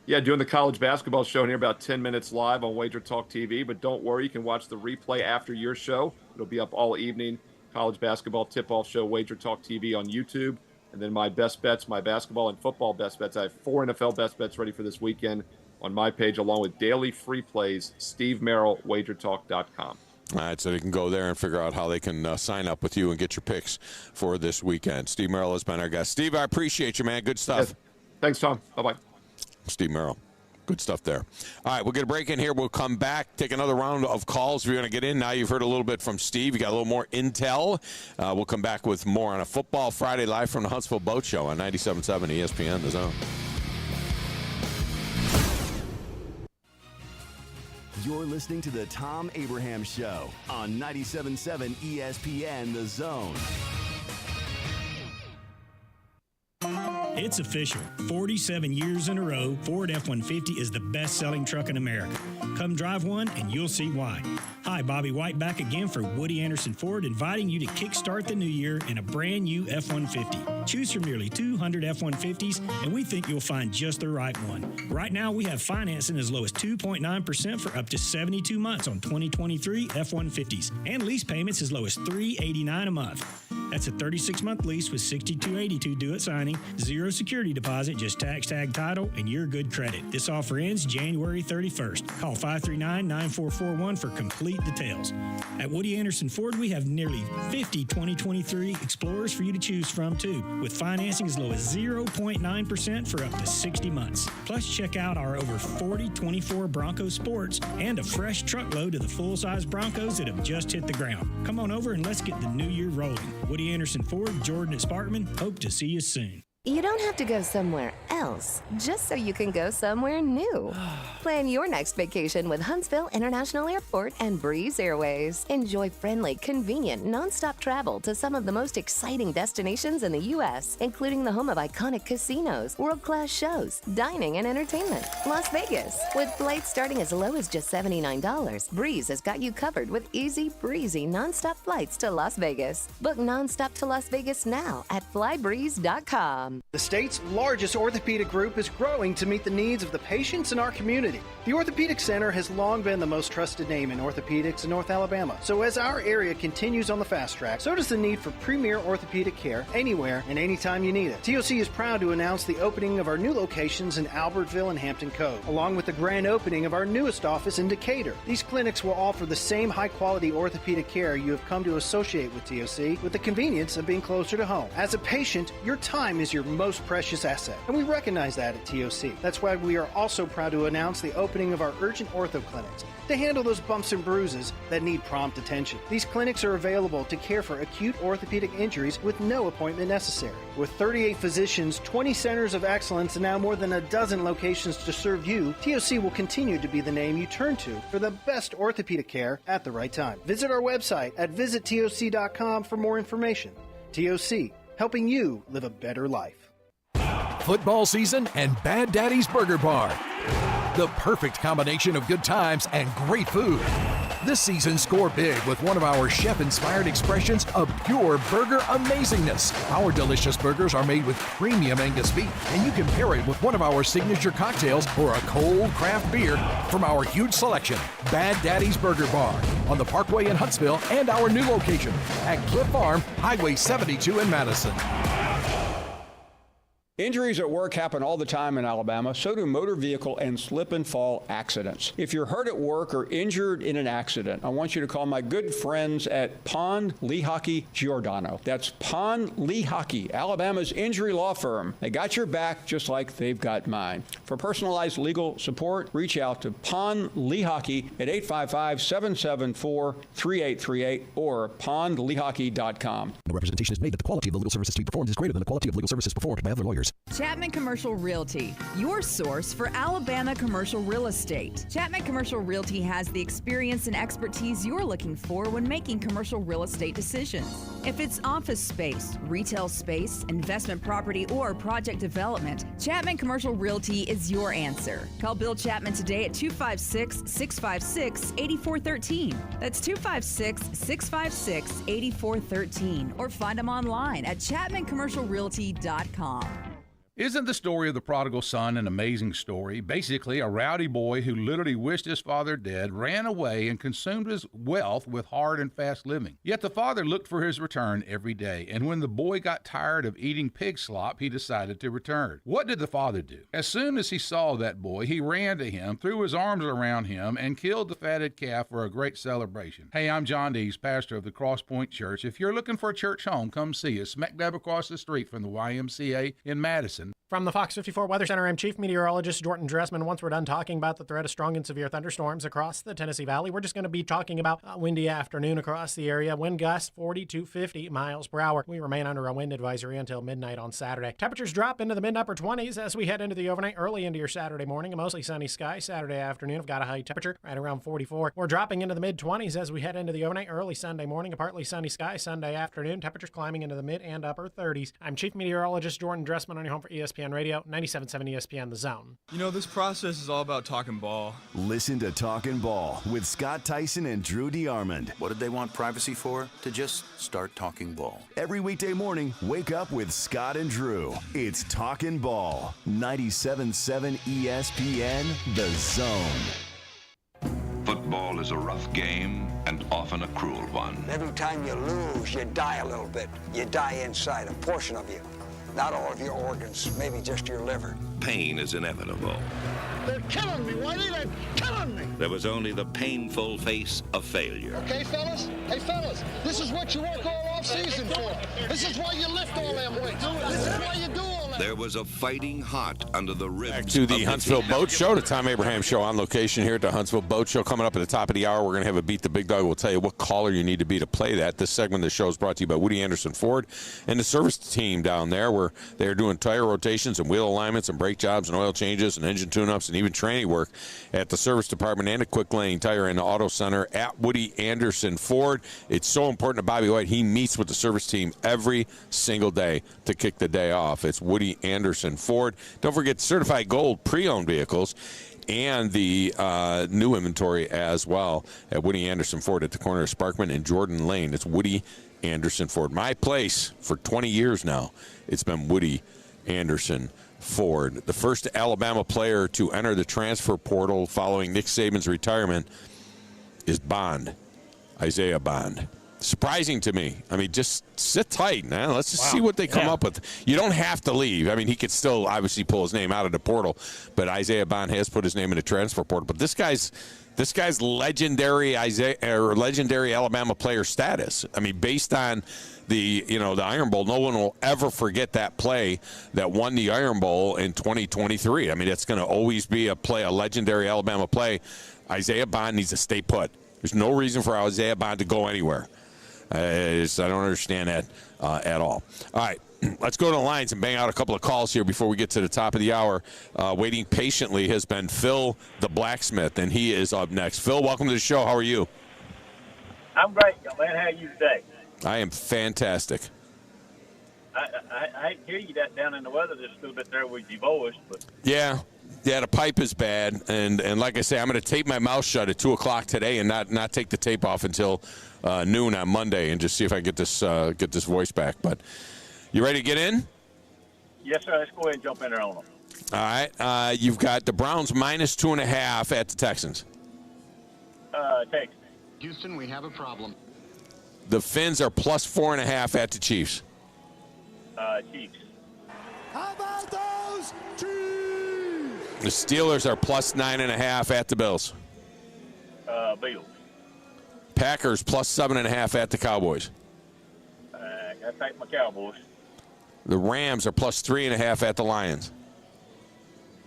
Yeah, doing the college basketball show here about 10 minutes live on Wager Talk TV. But don't worry, you can watch the replay after your show. It'll be up all evening. College basketball tip-off show, Wager Talk TV on YouTube. And then my best bets, my basketball and football best bets. I have 4 NFL best bets ready for this weekend on my page, along with daily free plays, Steve Merrill, wagertalk.com. All right, so they can go there and figure out how they can sign up with you and get your picks for this weekend. Steve Merrill has been our guest. Steve, I appreciate you, man. Good stuff. Yes. Thanks, Tom. Bye-bye. Steve Merrill. Good stuff there. All right, we'll get a break in here. We'll come back, take another round of calls if you're going to get in. Now you've heard a little bit from Steve. You got a little more intel. We'll come back with more on a Football Friday live from the Huntsville Boat Show on 97.7 ESPN, The Zone. You're listening to the Thom Abraham Show on 97.7 ESPN, The Zone. It's official. 47 years in a row, Ford F-150 is the best-selling truck in America. Come drive one and you'll see why. Hi, Bobby White back again for Woody Anderson Ford, inviting you to kickstart the new year in a brand new F-150. Choose from nearly 200 F-150s, and we think you'll find just the right one. Right now, we have financing as low as 2.9% for up to 72 months on 2023 F-150s, and lease payments as low as $389 a month. That's a 36-month lease with $62.82 due at signing, zero security deposit, just tax tag title, and your good credit. This offer ends January 31st. Call 539-9441 for complete details. At Woody Anderson Ford, we have nearly 50 2023 Explorers for you to choose from, too, with financing as low as 0.9% for up to 60 months. Plus, check out our over 40 24 Bronco Sports and a fresh truckload of the full-size Broncos that have just hit the ground. Come on over and let's get the new year rolling. Woody Anderson Ford, Jordan at Sparkman. Hope to see you soon. You don't have to go somewhere else just so you can go somewhere new. Plan your next vacation with Huntsville International Airport and Breeze Airways. Enjoy friendly, convenient, nonstop travel to some of the most exciting destinations in the U.S., including the home of iconic casinos, world-class shows, dining, and entertainment. Las Vegas. With flights starting as low as just $79, Breeze has got you covered with easy, breezy, nonstop flights to Las Vegas. Book nonstop to Las Vegas now at flybreeze.com. The state's largest orthopedic group is growing to meet the needs of the patients in our community. The Orthopedic Center has long been the most trusted name in orthopedics in North Alabama. So as our area continues on the fast track, so does the need for premier orthopedic care anywhere and anytime you need it. TOC is proud to announce the opening of our new locations in Albertville and Hampton Cove, along with the grand opening of our newest office in Decatur. These clinics will offer the same high-quality orthopedic care you have come to associate with TOC, with the convenience of being closer to home. As a patient, your time is your most precious asset, and we recognize that at TOC. That's why we are also proud to announce the opening of our urgent ortho clinics to handle those bumps and bruises that need prompt attention. These clinics are available to care for acute orthopedic injuries with no appointment necessary. With 38 physicians, 20 centers of excellence, and now more than a dozen locations to serve you, TOC will continue to be the name you turn to for the best orthopedic care at the right time. Visit our website at visittoc.com for more information. TOC, helping you live a better life. Football season and Bad Daddy's Burger Bar. The perfect combination of good times and great food. This season, score big with one of our chef-inspired expressions of pure burger amazingness. Our delicious burgers are made with premium Angus beef, and you can pair it with one of our signature cocktails or a cold craft beer from our huge selection. Bad Daddy's Burger Bar on the Parkway in Huntsville and our new location at Cliff Farm, Highway 72 in Madison. Injuries at work happen all the time in Alabama. So do motor vehicle and slip and fall accidents. If you're hurt at work or injured in an accident, I want you to call my good friends at Pond Lehocky Giordano. That's Pond Lehocky, Alabama's injury law firm. They got your back just like they've got mine. For personalized legal support, reach out to Pond Lehocky at 855-774-3838 or pondlehocky.com. No representation is made that the quality of the legal services to be performed is greater than the quality of legal services performed by other lawyers. Chapman Commercial Realty, your source for Alabama commercial real estate. Chapman Commercial Realty has the experience and expertise you're looking for when making commercial real estate decisions. If it's office space, retail space, investment property, or project development, Chapman Commercial Realty is your answer. Call Bill Chapman today at 256-656-8413. That's 256-656-8413. Or find him online at chapmancommercialrealty.com. Isn't the story of the prodigal son an amazing story? Basically, a rowdy boy who literally wished his father dead ran away and consumed his wealth with hard and fast living. Yet the father looked for his return every day, and when the boy got tired of eating pig slop, he decided to return. What did the father do? As soon as he saw that boy, he ran to him, threw his arms around him, and killed the fatted calf for a great celebration. Hey, I'm John Dees, pastor of the Cross Point Church. If you're looking for a church home, come see us, smack dab across the street from the YMCA in Madison. From the Fox 54 Weather Center, I'm Chief Meteorologist Jordan Dressman. Once we're done talking about the threat of strong and severe thunderstorms across the Tennessee Valley, we're just going to be talking about a windy afternoon across the area. Wind gusts 40 to 50 miles per hour. We remain under a wind advisory until midnight on Saturday. Temperatures drop into the mid-upper 20s as we head into the overnight, early into your Saturday morning. A mostly sunny sky. Saturday afternoon, I've got a high temperature right around 44. We're dropping into the mid-20s as we head into the overnight, early Sunday morning. A partly sunny sky. Sunday afternoon, temperatures climbing into the mid and upper 30s. I'm Chief Meteorologist Jordan Dressman on your home for ESPN Radio, 97.7 ESPN The Zone. You know, this process is all about talking ball. Listen to Talkin' Ball with Scott Tyson and Drew DeArmond. What did they want privacy for? To just start talking ball. Every weekday morning, wake up with Scott and Drew. It's Talkin' Ball. 97.7 ESPN The Zone. Football is a rough game and often a cruel one. Every time you lose, you die a little bit. You die inside, a portion of you. Not all of your organs, maybe just your liver. Pain is inevitable. They're killing me, Whitey. They're killing me. There was only the painful face of failure. Okay, fellas? Hey, fellas, this is what you work all off season for. This is why you lift all them weights. This is why you do all that. There was a fighting heart under the ribs. Back to the Huntsville Boat Show, the Thom Abraham Show on location here at the Huntsville Boat Show. Coming up at the top of the hour, we're going to have a Beat the Big Dog. We'll tell you what caller you need to be to play that. This segment of the show is brought to you by Woody Anderson Ford and the service team down there, where they're doing tire rotations and wheel alignments and brake jobs and oil changes and engine tune-ups and even training work at the service department and a quick lane tire and the auto center at Woody Anderson Ford. It's so important to Bobby White. He meets with the service team every single day to kick the day off. It's Woody Anderson Ford. Don't forget certified gold pre-owned vehicles and the new inventory as well at Woody Anderson Ford at the corner of Sparkman and Jordan Lane. It's Woody Anderson Ford. My place for 20 years now. It's been Woody Anderson Ford. The first Alabama player to enter the transfer portal following Nick Saban's retirement is Bond, Isaiah Bond. Surprising to me. I mean, just sit tight, man. Let's just see what they come up with. You don't have to leave. I mean, he could still obviously pull his name out of the portal, but Isaiah Bond has put his name in the transfer portal. But this guy's legendary legendary Alabama player status. I mean, based on the Iron Bowl, no one will ever forget that play that won the Iron Bowl in 2023. I mean, it's going to always be a legendary Alabama play. Isaiah Bond needs to stay put. There's no reason for Isaiah Bond to go anywhere. I don't understand that at all. All right, let's go to the lines and bang out a couple of calls here before we get to the top of the hour. Waiting patiently has been Phil the Blacksmith, and he is up next. Phil, welcome to the show. How are you? I'm great, man. How are you today? I am fantastic. I hate to hear you that down in the weather just a little bit there with your voice, but Yeah, the pipe is bad, and like I say, I'm going to tape my mouth shut at 2 o'clock today and not take the tape off until noon on Monday, and just see if I get this voice back. But you ready to get in? yes, sir. Let's go ahead and jump in there on them. All right. You've got the Browns minus 2.5 at the Texans. Texans. Houston, we have a problem. The Finns are plus 4.5 at the Chiefs. Chiefs. How about those Chiefs? The Steelers are plus 9.5 at the Bills. Bills. Packers plus 7.5 at the Cowboys. I take my Cowboys. The Rams are plus 3.5 at the Lions.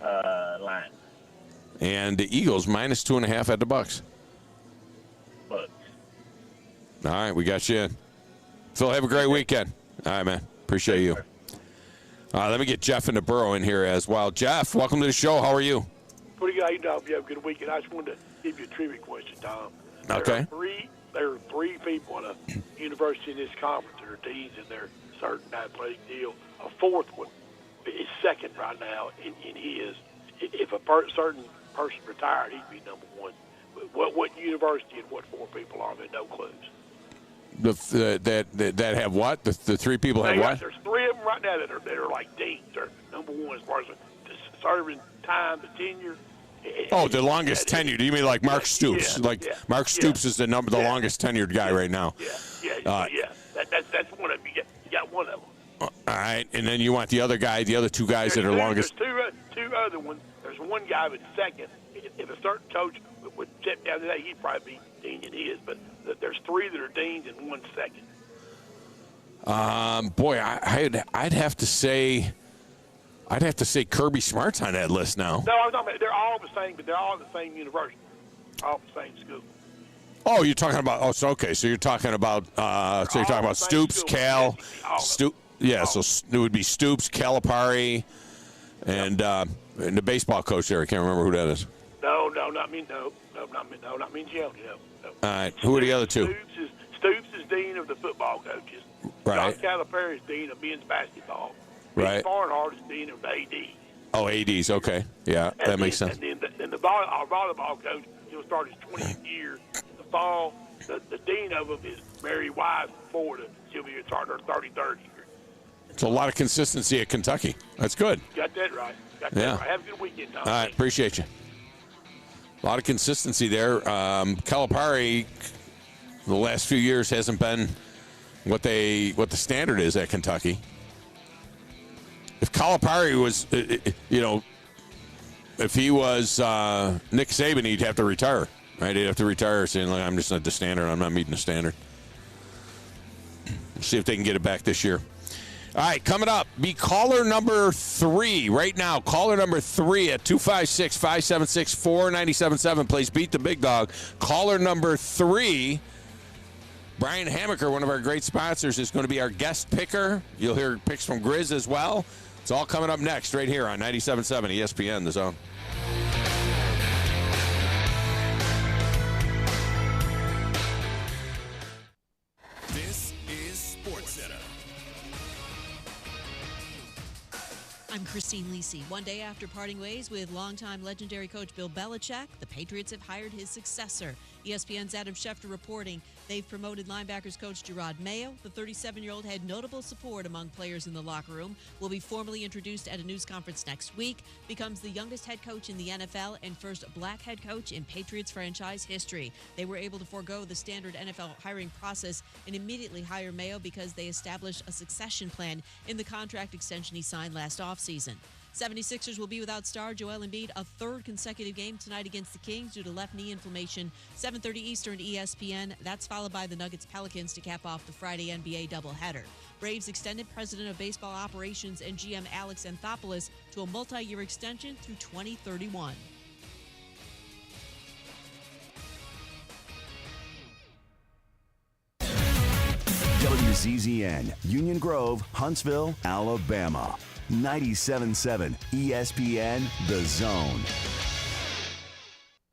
Lions. And the Eagles minus 2.5 at the Bucks. Bucks. All right, we got you in. Phil, have a great weekend. All right, man. Appreciate you. Let me get Jeff in the Borough in here as well. Jeff, welcome to the show. How are you? Pretty good. You have a good weekend. I just wanted to give you a trivia question, Tom. Okay. There are three people at a university in this conference that are deans in their certain athletic deal. A fourth one is second right now in his. If a certain person retired, he'd be number one. What university and what four people are there? No clues. That have what? The three people have what? There's three of them right now that are like deans. They're number one as far as the serving time, the tenure. Oh, the longest tenured. You mean like Mark Stoops? Mark Stoops is the longest tenured guy right now. Yeah. That's one of them. You got one of them. All right, and then you want the other guy, the other two guys that are longest. There's two other ones. There's one guy that's second. If a certain coach would step down today, he'd probably be dean in his. But there's three that are deans and one second. Boy, I'd have to say Kirby Smart's on that list now. No, I'm talking about they're all the same, but they're all at the same university, all the same school. Oh, you're talking about So you're talking about Stoops, Cal, Stoops. Yeah, so it would be Stoops, Calipari, and the baseball coach there. I can't remember who that is. No, not me. No, not me. No, not me. No. All right, who are the other two? Stoops is dean of the football coaches. Right. John Calipari is dean of men's basketball, Right. Barnhart is dean of AD. Oh, ADs. Okay. Yeah, that makes sense. And then our volleyball coach, he'll start his 20th year in the fall. The dean of them is Mary Wise from Florida. She'll be starting her 33rd year. It's a lot of consistency at Kentucky. That's good. Got that right. Right. Have a good weekend, Tom. All right. Appreciate you. A lot of consistency there. Calipari, the last few years hasn't been what the standard is at Kentucky. If Calipari was, if he was Nick Saban, he'd have to retire, right? He'd have to retire saying, like, I'm just not the standard. I'm not meeting the standard. See if they can get it back this year. All right, coming up, be caller number 3 right now. Caller number 3 at 256-576-4977. Plays Beat the Big Dog. Caller number 3, Brian Hammaker, one of our great sponsors, is going to be our guest picker. You'll hear picks from Grizz as well. It's all coming up next right here on 97.7 ESPN, The Zone. This is SportsCenter. I'm Christine Lisi. One day after parting ways with longtime legendary coach Bill Belichick, the Patriots have hired his successor. ESPN's Adam Schefter reporting they've promoted linebackers coach Gerard Mayo. The 37-year-old had notable support among players in the locker room, will be formally introduced at a news conference next week, becomes the youngest head coach in the NFL and first black head coach in Patriots franchise history. They were able to forego the standard NFL hiring process and immediately hire Mayo because they established a succession plan in the contract extension he signed last offseason. 76ers will be without star Joel Embiid a third consecutive game tonight against the Kings due to left knee inflammation. 7:30 Eastern, ESPN. That's followed by the Nuggets-Pelicans to cap off the Friday NBA doubleheader. Braves extended President of Baseball Operations and GM Alex Anthopoulos to a multi-year extension through 2031. WZZN, Union Grove, Huntsville, Alabama. 97.7 ESPN, The Zone.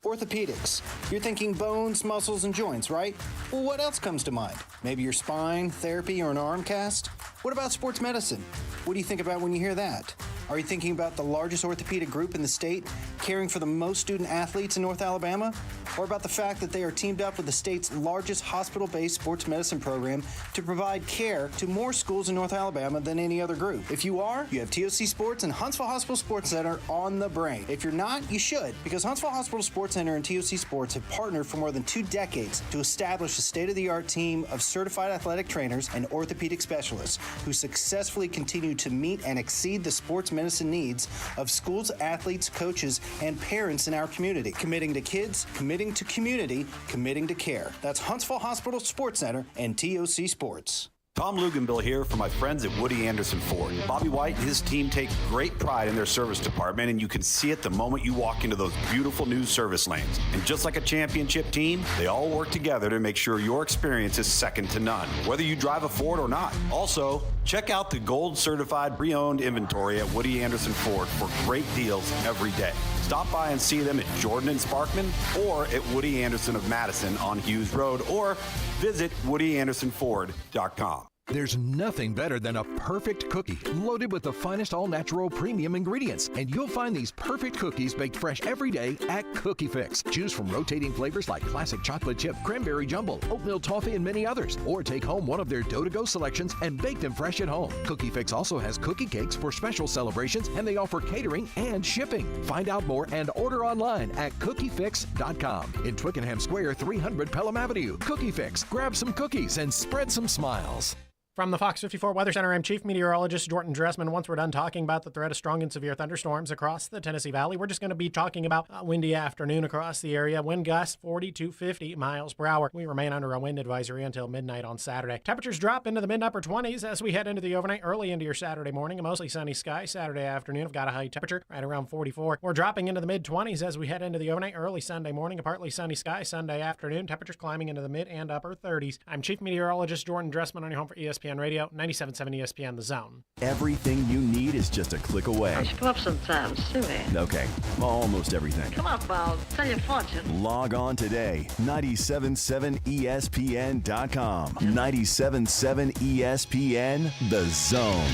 Orthopedics. You're thinking bones, muscles, and joints, right? Well, what else comes to mind? Maybe your spine, therapy, or an arm cast? What about sports medicine? What do you think about when you hear that? Are you thinking about the largest orthopedic group in the state, caring for the most student athletes in North Alabama? Or about the fact that they are teamed up with the state's largest hospital-based sports medicine program to provide care to more schools in North Alabama than any other group? If you are, you have TOC Sports and Huntsville Hospital Sports Center on the brain. If you're not, you should, because Huntsville Hospital Sports Center and TOC Sports have partnered for more than 2 decades to establish a state-of-the-art team of certified athletic trainers and orthopedic specialists who successfully continue to meet and exceed the sports medicine needs of schools, athletes, coaches, and parents in our community. Committing to kids, committing to community, committing to care. That's Huntsville Hospital Sports Center and TOC Sports. Tom Luganbill here for my friends at Woody Anderson Ford. Bobby White and his team take great pride in their service department, and you can see it the moment you walk into those beautiful new service lanes. And just like a championship team, they all work together to make sure your experience is second to none, whether you drive a Ford or not. Also, check out the gold certified pre-owned inventory at Woody Anderson Ford for great deals every day. Stop by and see them at Jordan and Sparkman or at Woody Anderson of Madison on Hughes Road, or visit WoodyAndersonFord.com. There's nothing better than a perfect cookie loaded with the finest all-natural premium ingredients. And you'll find these perfect cookies baked fresh every day at Cookie Fix. Choose from rotating flavors like classic chocolate chip, cranberry jumble, oatmeal toffee, and many others. Or take home one of their dough-to-go selections and bake them fresh at home. Cookie Fix also has cookie cakes for special celebrations, and they offer catering and shipping. Find out more and order online at cookiefix.com. In Twickenham Square, 300 Pelham Avenue. Cookie Fix. Grab some cookies and spread some smiles. From the Fox 54 Weather Center, I'm Chief Meteorologist Jordan Dressman. Once we're done talking about the threat of strong and severe thunderstorms across the Tennessee Valley, we're just going to be talking about a windy afternoon across the area. Wind gusts 40 to 50 miles per hour. We remain under a wind advisory until midnight on Saturday. Temperatures drop into the mid-upper 20s as we head into the overnight, early into your Saturday morning. A mostly sunny sky. Saturday afternoon, I've got a high temperature right around 44. We're dropping into the mid-20s as we head into the overnight, early Sunday morning. A partly sunny sky. Sunday afternoon, temperatures climbing into the mid and upper 30s. I'm Chief Meteorologist Jordan Dressman on your home for ESPN Radio, 97.7 ESPN The Zone. Everything you need is just a click away. I should come up sometime, sue me. Okay, almost everything. Come up, I'll tell you a fortune. Log on today, 977ESPN.com. 97.7 ESPN The Zone.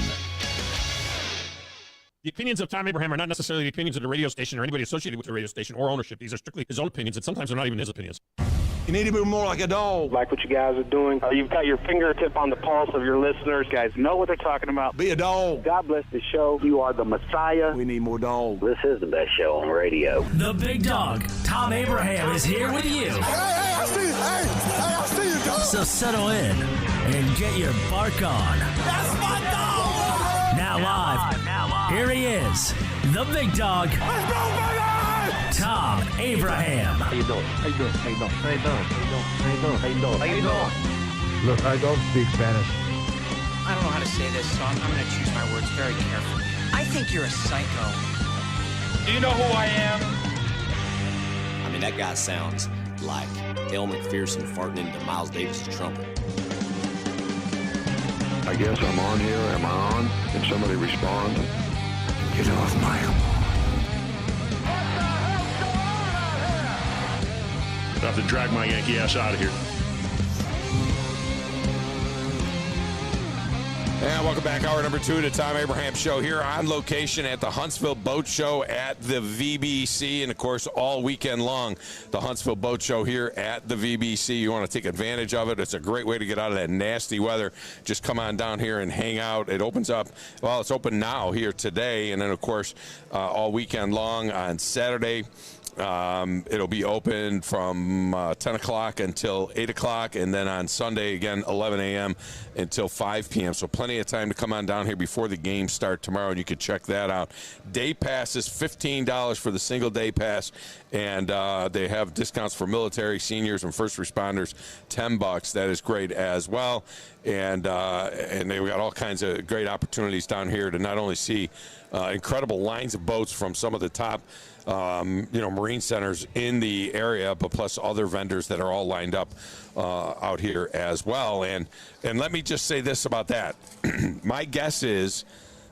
The opinions of Thom Abraham are not necessarily the opinions of the radio station or anybody associated with the radio station or ownership. These are strictly his own opinions, and sometimes they're not even his opinions. You need to be more like a dog. Like what you guys are doing. You've got your fingertip on the pulse of your listeners. You guys know what they're talking about. Be a dog. God bless the show. You are the Messiah. We need more dogs. This is the best show on radio. The big dog, Thom Abraham, is here with you. Hey, I see you. Hey, I see you, dog. So settle in and get your bark on. That's my dog. Now live, here he is, the big dog, Let's go, baby! Thom Abraham. How you doing? How you doing? How you doing? How you doing? How you doing? How you doing? How you doing? Look, I don't speak Spanish. I don't know how to say this, so I'm going to choose my words very carefully. I think you're a psycho. Do you know who I am? I mean, that guy sounds like El McPherson farting into Miles Davis' trumpet. I guess I'm on here. Am I on? Can somebody respond? Get off my lawn. I have to drag my Yankee ass out of here. And welcome back, hour number 2 to Thom Abraham Show here on location at the Huntsville Boat Show at the VBC. And, of course, all weekend long, the Huntsville Boat Show here at the VBC. You want to take advantage of it. It's a great way to get out of that nasty weather. Just come on down here and hang out. It opens up, well, it's open now here today. And then, of course, all weekend long on Saturday. It'll be open from 10 o'clock until 8 o'clock, and then on Sunday, again, 11 a.m. until 5 p.m. So plenty of time to come on down here before the games start tomorrow, and you can check that out. Day pass is $15 for the single day pass, and they have discounts for military, seniors, and first responders, $10. That is great as well. And they've got all kinds of great opportunities down here to not only see incredible lines of boats from some of the top marine centers in the area, but plus other vendors that are all lined up out here as well. And let me just say this about that. My guess is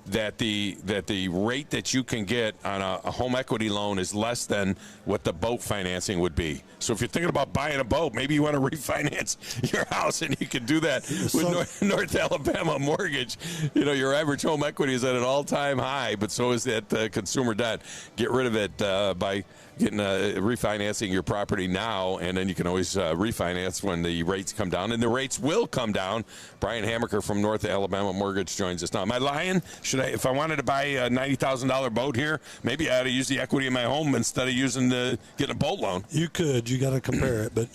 that the rate that you can get on a home equity loan is less than what the boat financing would be. So if you're thinking about buying a boat, maybe you want to refinance your house, and you can do that with North Alabama Mortgage. You know, your average home equity is at an all-time high, but so is that consumer debt. Get rid of it by getting refinancing your property now, and then you can always refinance when the rates come down, and the rates will come down. Brian Hammaker from North Alabama Mortgage joins us now. Am I lying? If I wanted to buy a $90,000 boat here, maybe I ought to use the equity in my home instead of getting a boat loan? You could. You got to compare it, but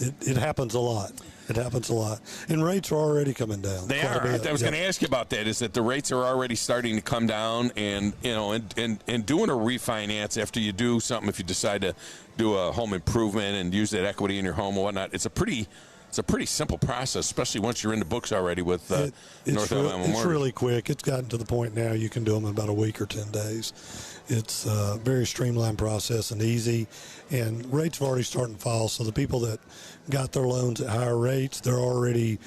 it happens a lot. It happens a lot. And rates are already coming down. They are. I was going to ask you about that, is that the rates are already starting to come down, and and doing a refinance after you do something, if you decide to do a home improvement and use that equity in your home and whatnot, it's a pretty simple process, especially once you're in the books already with North Alabama Mortgage. It's really quick. It's gotten to the point now you can do them in about a week or 10 days. It's a very streamlined process and easy, and rates are already starting to fall. So the people that got their loans at higher rates, we're already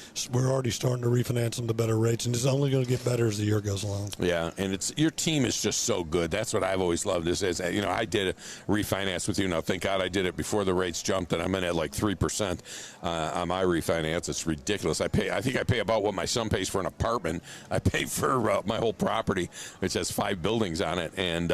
starting to refinance them to better rates, and it's only going to get better as the year goes along. Yeah, and your team is just so good. That's what I've always loved. I did a refinance with you. Now, thank God I did it before the rates jumped, and I'm in at like 3% on my refinance. It's ridiculous. I think I pay about what my son pays for an apartment. I pay for my whole property, which has 5 buildings on it, and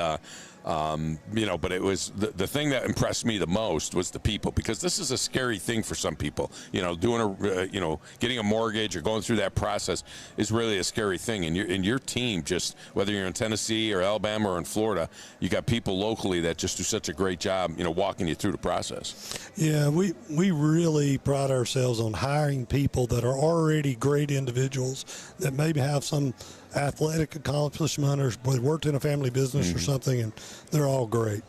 but it was the thing that impressed me the most was the people, because this is a scary thing for some people. Getting a mortgage or going through that process is really a scary thing. And your team, just whether you're in Tennessee or Alabama or in Florida, you got people locally that just do such a great job, walking you through the process. Yeah, we really pride ourselves on hiring people that are already great individuals that maybe have some athletic accomplishment or worked in a family business or something, and they're all great.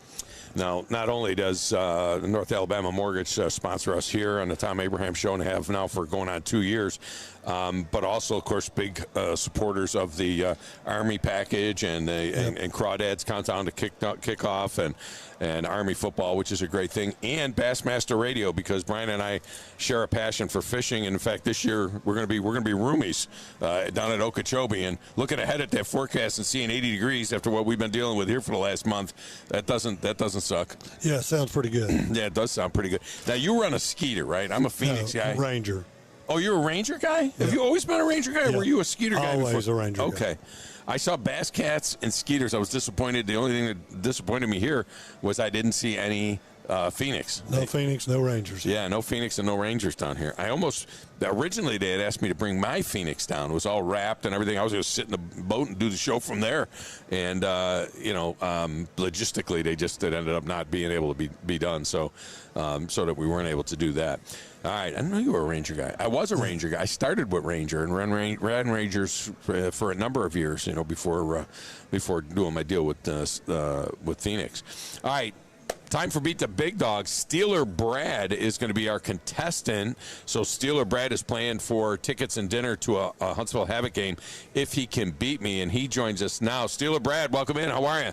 Now, not only does North Alabama Mortgage sponsor us here on the Thom Abraham Show, and have now for going on 2 years, but also, of course, big supporters of the Army package and Crawdads Countdown to Kickoff and Army football, which is a great thing, and Bassmaster Radio, because Brian and I share a passion for fishing. And in fact, this year we're going to be roomies down at Okeechobee, and looking ahead at that forecast and seeing 80 degrees after what we've been dealing with here for the last month, that doesn't suck. Yeah, it sounds pretty good. Yeah, it does sound pretty good. Now, you run a Skeeter, right? I'm a Phoenix guy. Ranger. Oh, you're a Ranger guy? Yeah. Have you always been a Ranger guy, or were you a Skeeter guy Always before? A Ranger guy. Okay. I saw Bass Cats and Skeeters. I was disappointed. The only thing that disappointed me here was I didn't see any Phoenix. No Phoenix, no Rangers. Yeah, no Phoenix and no Rangers down here. Originally they had asked me to bring my Phoenix down. It was all wrapped and everything. I was going to sit in the boat and do the show from there. And, logistically they ended up not being able to be done. So that we weren't able to do that. All right, I didn't know you were a Ranger guy. I was a Ranger guy. I started with Ranger and ran Rangers for a number of years, before doing my deal with Phoenix. All right. Time for Beat the Big Dog. Steeler Brad is going to be our contestant. So Steeler Brad is playing for tickets and dinner to a Huntsville Havoc game if he can beat me, and he joins us now. Steeler Brad, welcome in. How are you?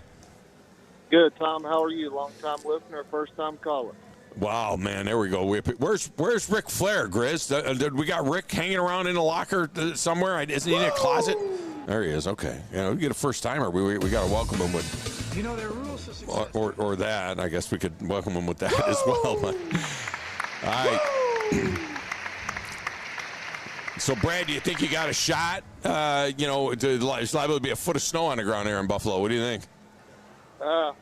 Good, Tom. How are you? Long-time listener, first-time caller. Wow, man, there we go. Where's Ric Flair, Grizz? We got Rick hanging around in a locker somewhere? Isn't he in a closet? There he is. Okay. We get a first-timer. We got to welcome him with... You know, there are rules to success. Or that. I guess we could welcome him with that as well. But, all right. So, Brad, do you think you got a shot? There's liable to be a foot of snow on the ground here in Buffalo. What do you think? Well,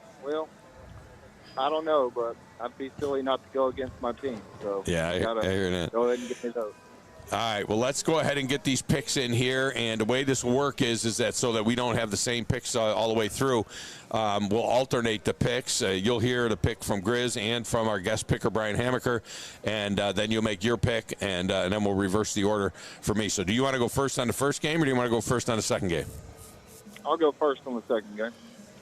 I don't know, but I'd be silly not to go against my team. So yeah, I hear that. Go ahead and get me those. All right, well, let's go ahead and get these picks in here. And the way this will work is that so that we don't have the same picks all the way through, we'll alternate the picks. You'll hear the pick from Grizz and from our guest picker, Brian Hamaker, and then you'll make your pick, and then we'll reverse the order for me. So do you want to go first on the first game, or do you want to go first on the second game? I'll go first on the second game.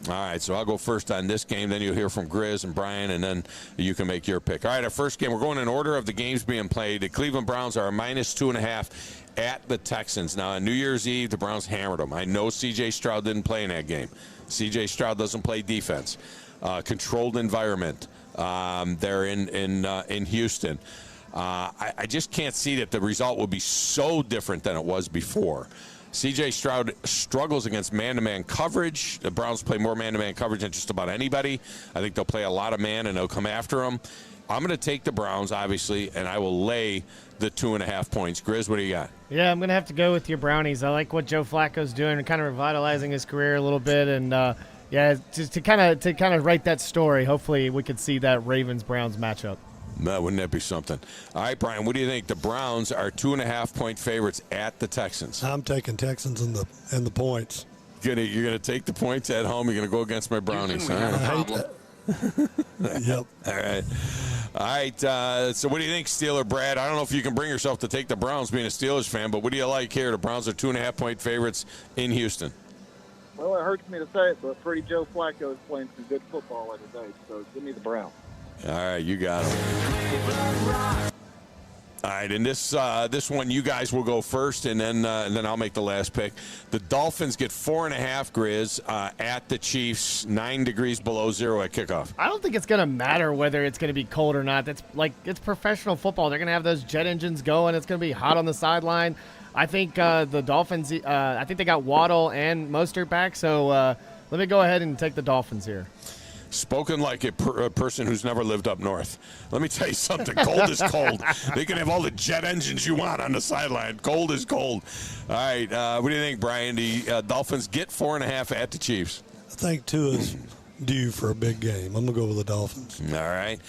All right, so I'll go first on this game. Then you'll hear from Grizz and Brian, and then you can make your pick. All right, our first game, we're going in order of the games being played. The Cleveland Browns are a -2.5 at the Texans. Now, on New Year's Eve, the Browns hammered them. I know C.J. Stroud didn't play in that game. C.J. Stroud doesn't play defense. Controlled environment. They're in Houston. I just can't see that the result will be so different than it was before. C.J. Stroud struggles against man-to-man coverage. The Browns play more man-to-man coverage than just about anybody. I think they'll play a lot of man, and they'll come after them. I'm going to take the Browns, obviously, and I will lay the 2.5 points. Grizz, what do you got? Yeah, I'm going to have to go with your Brownies. I like what Joe Flacco's doing and kind of revitalizing his career a little bit. And, just to kind of write that story, hopefully we could see that Ravens-Browns matchup. No, wouldn't that be something? All right, Brian, what do you think? The Browns are 2.5-point favorites at the Texans. I'm taking Texans and the points. You're gonna take the points at home. You're gonna go against my Brownies. All right. I hate that. Yep. All right. So what do you think, Steeler Brad? I don't know if you can bring yourself to take the Browns, being a Steelers fan, but what do you like here? The Browns are 2.5-point favorites in Houston. Well, it hurts me to say it, but pretty Joe Flacco is playing some good football at his age, so give me the Browns. All right, you got it. All right, and this one, you guys will go first, and then I'll make the last pick. The Dolphins get 4.5, Grizz, at the Chiefs, 9 degrees below zero at kickoff. I don't think it's going to matter whether it's going to be cold or not. It's professional football. They're going to have those jet engines going. It's going to be hot on the sideline. I think the Dolphins, I think they got Waddle and Mostert back, so let me go ahead and take the Dolphins here. Spoken like a person who's never lived up north. Let me tell you something. Cold is cold. They can have all the jet engines you want on the sideline. Cold is cold. All right. What do you think, Brian? The Dolphins get 4.5 at the Chiefs. I think Tua's due for a big game. I'm going to go with the Dolphins. All right.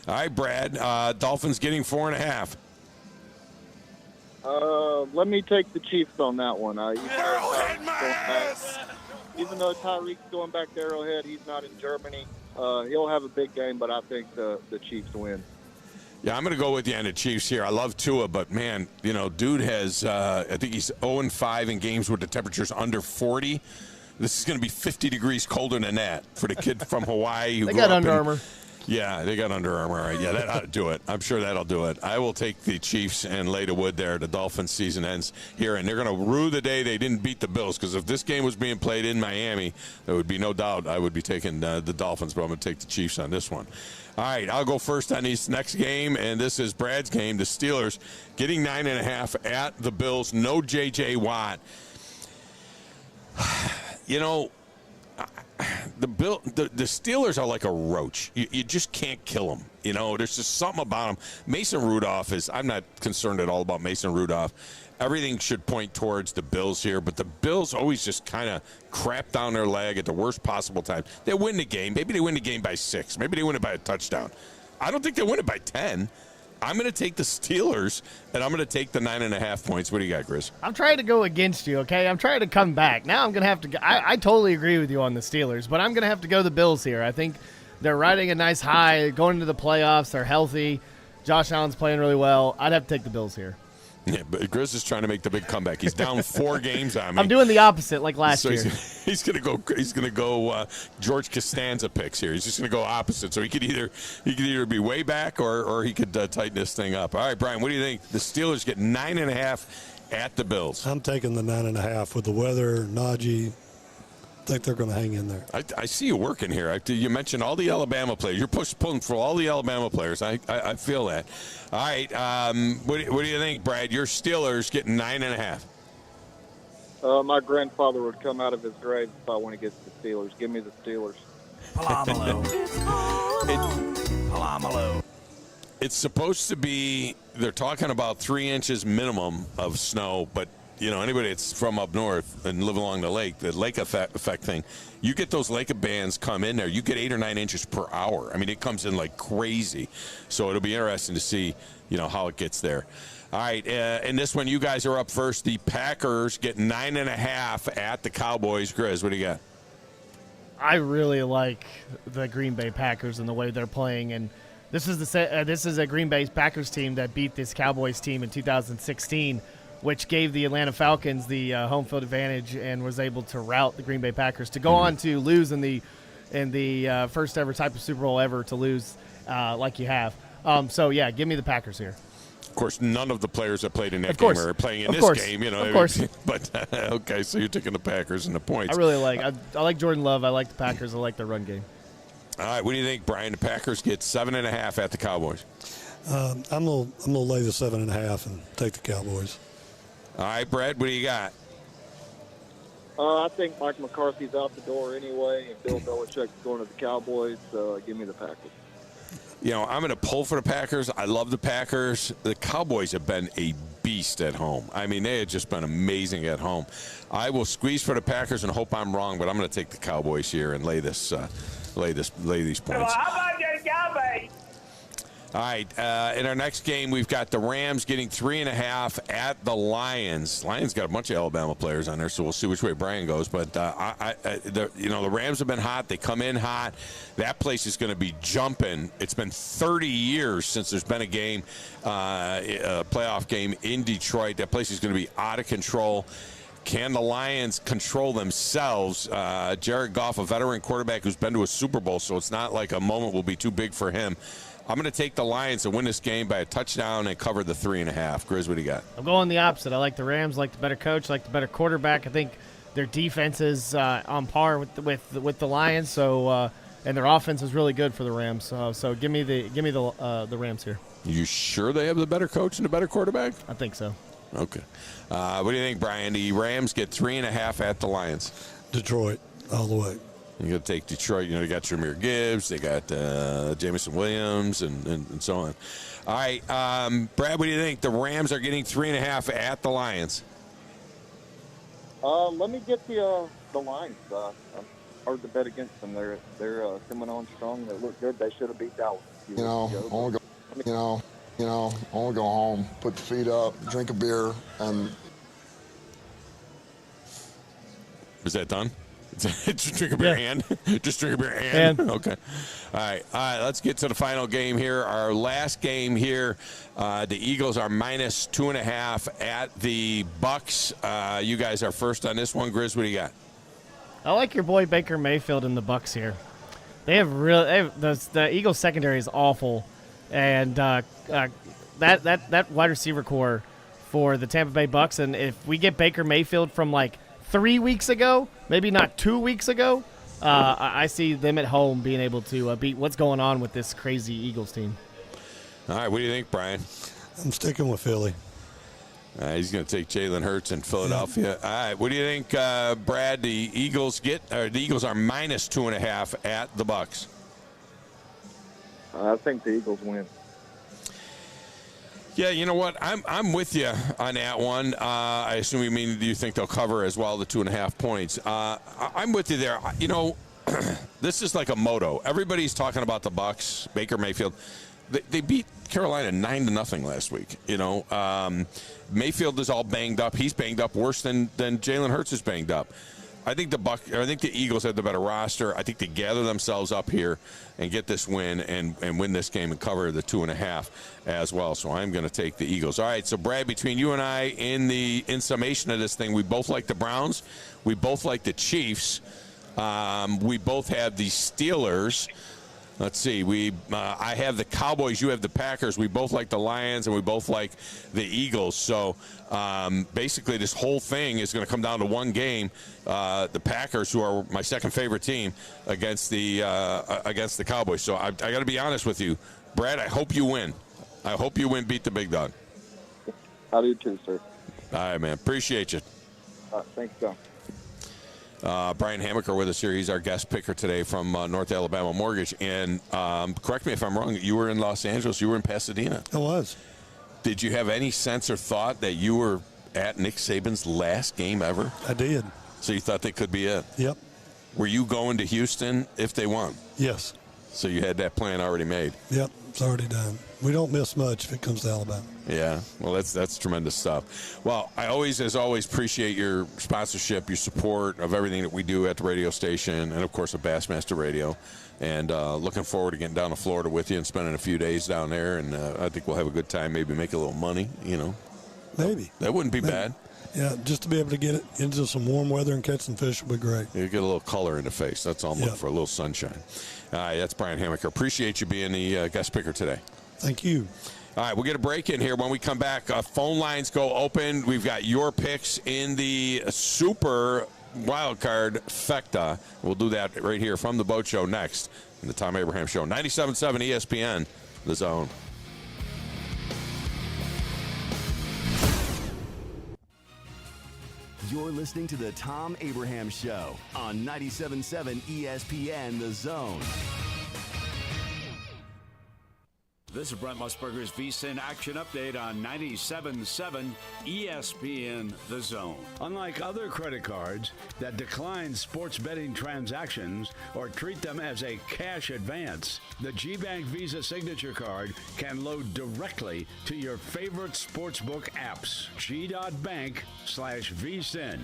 All right, Brad. Dolphins getting 4.5. Let me take the Chiefs on that one. Even though Tyreek's going back to Arrowhead, he's not in Germany. He'll have a big game, but I think the Chiefs win. Yeah, I'm going to go with you on the Chiefs here. I love Tua, but, man, dude has I think he's 0-5 in games with the temperature's under 40. This is going to be 50 degrees colder than that for the kid from Hawaii. They got Under Armour. Yeah, they got Under Armour. Right? Yeah, that ought to do it. I'm sure that'll do it. I will take the Chiefs and lay the wood there. The Dolphins season ends here, and they're going to rue the day they didn't beat the Bills, because if this game was being played in Miami, there would be no doubt I would be taking the Dolphins, but I'm going to take the Chiefs on this one. All right, I'll go first on this next game, and this is Brad's game. The Steelers getting 9.5 at the Bills. No J.J. Watt. the Steelers are like a roach. You just can't kill them. You know, there's just something about them. Mason Rudolph I'm not concerned at all about Mason Rudolph. Everything should point towards the Bills here, but the Bills always just kind of crap down their leg at the worst possible time. They win the game. Maybe they win the game by 6. Maybe they win it by a touchdown. I don't think they win it by 10. I'm going to take the Steelers, and I'm going to take the 9.5 points. What do you got, Chris? I'm trying to go against you, okay? I'm trying to come back. Now I'm going to have to I totally agree with you on the Steelers, but I'm going to have to go the Bills here. I think they're riding a nice high, going into the playoffs. They're healthy. Josh Allen's playing really well. I'd have to take the Bills here. Yeah, but Grizz is trying to make the big comeback. He's down 4 games on me. I'm doing the opposite like last year. He's going to go George Costanza picks here. He's just going to go opposite. So he could either be way back or he could tighten this thing up. All right, Brian, what do you think? The Steelers get 9.5 at the Bills. I'm taking the 9.5 with the weather, Najee. I think they're going to hang in there. I see you working here. You mentioned all the Alabama players. You're pulling for all the Alabama players. I feel that. All right. What do you think, Brad? Your Steelers getting 9.5. My grandfather would come out of his grave if I went against the Steelers. Give me the Steelers. Palomalo. It's supposed to be, they're talking about 3 inches minimum of snow, but you know, anybody that's from up north and live along the lake effect thing, you get those lake bands come in there, you get 8 or 9 inches per hour. I mean, it comes in like crazy. So it'll be interesting to see, you know, how it gets there. All right, in this one, you guys are up first. The Packers get 9.5 at the Cowboys. Grizz, what do you got? I really like the Green Bay Packers and the way they're playing, and this is a Green Bay Packers team that beat this Cowboys team in 2016. Which gave the Atlanta Falcons the home field advantage and was able to rout the Green Bay Packers to go on to lose in the first ever type of Super Bowl ever to lose like you have. So, yeah, give me the Packers here. Of course, none of the players that played in that game are playing in this game. You know, of course. But, okay, so you're taking the Packers and the points. I really like I like Jordan Love. I like the Packers. I like their run game. All right, what do you think, Brian? The Packers get 7.5 at the Cowboys. I'm gonna lay the 7.5 and take the Cowboys. All right, Brad, what do you got? I think Mike McCarthy's out the door anyway, and Bill Belichick's going to the Cowboys. Give me the Packers. You know, I'm going to pull for the Packers. I love the Packers. The Cowboys have been a beast at home. I mean, they have just been amazing at home. I will squeeze for the Packers and hope I'm wrong, but I'm going to take the Cowboys here and lay these points. Well, how about the Cowboys? All right, in our next game, we've got the Rams getting 3.5 at the Lions. Lions got a bunch of Alabama players on there, so we'll see which way Brian goes. But, the Rams have been hot. They come in hot. That place is going to be jumping. It's been 30 years since there's been a game, a playoff game in Detroit. That place is going to be out of control. Can the Lions control themselves? Jared Goff, a veteran quarterback who's been to a Super Bowl, so it's not like a moment will be too big for him. I'm going to take the Lions to win this game by a touchdown and cover the 3.5. Grizz, what do you got? I'm going the opposite. I like the Rams, like the better coach, like the better quarterback. I think their defense is on par with the Lions. So and their offense is really good for the Rams. So give me the Rams here. You sure they have the better coach and the better quarterback? I think so. Okay. What do you think, Brian? The Rams get 3.5 at the Lions. Detroit, all the way. You got to take Detroit. You know, they got Jameer Gibbs, they got Jamison Williams, and so on. All right, Brad, what do you think? The Rams are getting 3.5 at the Lions. Let me get the Lions. Hard to bet against them. They're coming on strong. They look good. They should have beat Dallas. I want to go. I want to go home, put the feet up, drink a beer, and. Is that done? Just drink a beer and? Just drink a beer and? Okay. All right, let's get to the final game here. Our last game here, the Eagles are minus 2.5 at the Bucks. You guys are first on this one. Grizz, what do you got? I like your boy Baker Mayfield and the Bucks here. The Eagles secondary is awful, and that wide receiver core for the Tampa Bay Bucks, and if we get Baker Mayfield from like 3 weeks ago, maybe not 2 weeks ago, I see them at home being able to beat what's going on with this crazy Eagles team. All right, what do you think, Brian? I'm sticking with Philly. He's going to take Jalen Hurts in Philadelphia. All right, what do you think, Brad? The Eagles the Eagles are minus 2.5 at the Bucs. I think the Eagles win. Yeah, you know what? I'm with you on that one. I assume you mean, do you think they'll cover as well, the 2.5 points? I'm with you there. You know, this is like a motto. Everybody's talking about the Bucs, Baker Mayfield. They beat Carolina 9-0 last week. You know, Mayfield is all banged up. He's banged up worse than Jalen Hurts is banged up. I think the Eagles have the better roster. I think they gather themselves up here and get this win and win this game and cover the 2.5 as well. So I'm going to take the Eagles. All right, so Brad, between you and I, in summation of this thing, we both like the Browns. We both like the Chiefs. We both have the Steelers. Let's see. I have the Cowboys. You have the Packers. We both like the Lions, and we both like the Eagles. So basically, this whole thing is going to come down to one game: the Packers, who are my second favorite team, against the Cowboys. So I got to be honest with you, Brad. I hope you win. I hope you win. Beat the big dog. I do too, sir. All right, man. Appreciate you. Thanks, John. Brian Hammaker with us here. He's our guest picker today from North Alabama Mortgage. And correct me if I'm wrong, you were in Los Angeles. You were in Pasadena. I was. Did you have any sense or thought that you were at Nick Saban's last game ever? I did. So you thought they could be it? Yep. Were you going to Houston if they won? Yes. So you had that plan already made? Yep, it's already done. We don't miss much if it comes to Alabama. Yeah, well, that's tremendous stuff. Well, I always, as always, appreciate your sponsorship, your support of everything that we do at the radio station, and, of course, at Bassmaster Radio. And looking forward to getting down to Florida with you and spending a few days down there. And I think we'll have a good time, maybe make a little money, you know. Maybe. That wouldn't be bad. Yeah, just to be able to get it into some warm weather and catch some fish would be great. You get a little color in the face. That's all I'm looking for, a little sunshine. All right, that's Brian Hammaker. Appreciate you being the guest picker today. Thank you. All right, we'll get a break in here. When we come back, phone lines go open. We've got your picks in the Super Wild Card Fecta. We'll do that right here from the Boat Show next in the Thom Abraham Show. 97.7 ESPN, The Zone. You're listening to the Thom Abraham Show on 97.7 ESPN, The Zone. This is Brent Musburger's VSiN Action Update on 97.7 ESPN The Zone. Unlike other credit cards that decline sports betting transactions or treat them as a cash advance, the GBank Visa Signature Card can load directly to your favorite sportsbook apps. G.bank/VSiN.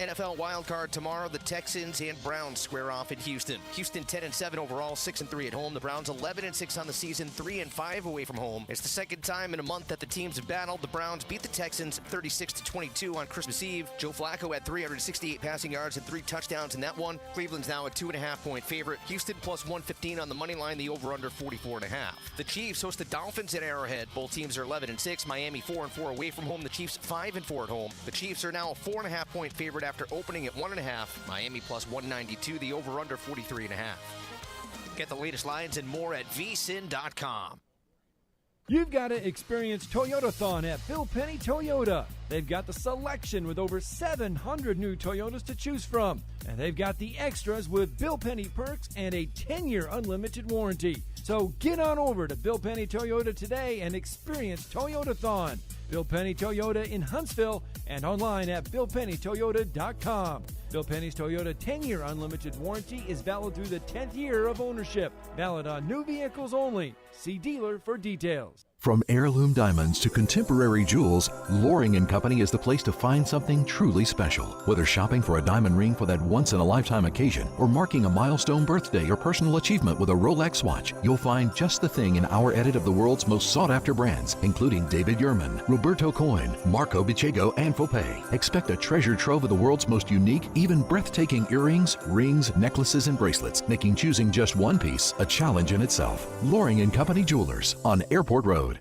NFL wildcard tomorrow. The Texans and Browns square off in Houston. Houston 10-7 overall, 6-3 at home. The Browns 11-6 on the season, 3-5 away from home. It's the second time in a month that the teams have battled. The Browns beat the Texans 36-22 on Christmas Eve. Joe Flacco had 368 passing yards and 3 touchdowns in that one. Cleveland's now a 2.5-point favorite. Houston plus 115 on the money line. The over/under 44.5. The Chiefs host the Dolphins at Arrowhead. Both teams are 11-6. Miami 4-4 away from home. The Chiefs 5-4 at home. The Chiefs are now a 4.5-point favorite after opening at 1.5. Miami plus 192. The over/under 43.5. Get the latest lines and more at vsin.com. You've got to experience Toyotathon at Bill Penny Toyota. They've got the selection with over 700 new Toyotas to choose from. And they've got the extras with Bill Penny perks and a 10-year unlimited warranty. So get on over to Bill Penny Toyota today and experience Toyotathon. Bill Penny Toyota in Huntsville and online at BillPennyToyota.com. Bill Penny's Toyota 10-year unlimited warranty is valid through the 10th year of ownership. Valid on new vehicles only. See dealer for details. From heirloom diamonds to contemporary jewels, Loring & Company is the place to find something truly special. Whether shopping for a diamond ring for that once-in-a-lifetime occasion or marking a milestone birthday or personal achievement with a Rolex watch, you'll find just the thing in our edit of the world's most sought-after brands, including David Yurman, Roberto Coin, Marco Bicego, and Fopé. Expect a treasure trove of the world's most unique, even breathtaking earrings, rings, necklaces, and bracelets, making choosing just one piece a challenge in itself. Loring & Company Jewelers on Airport Road.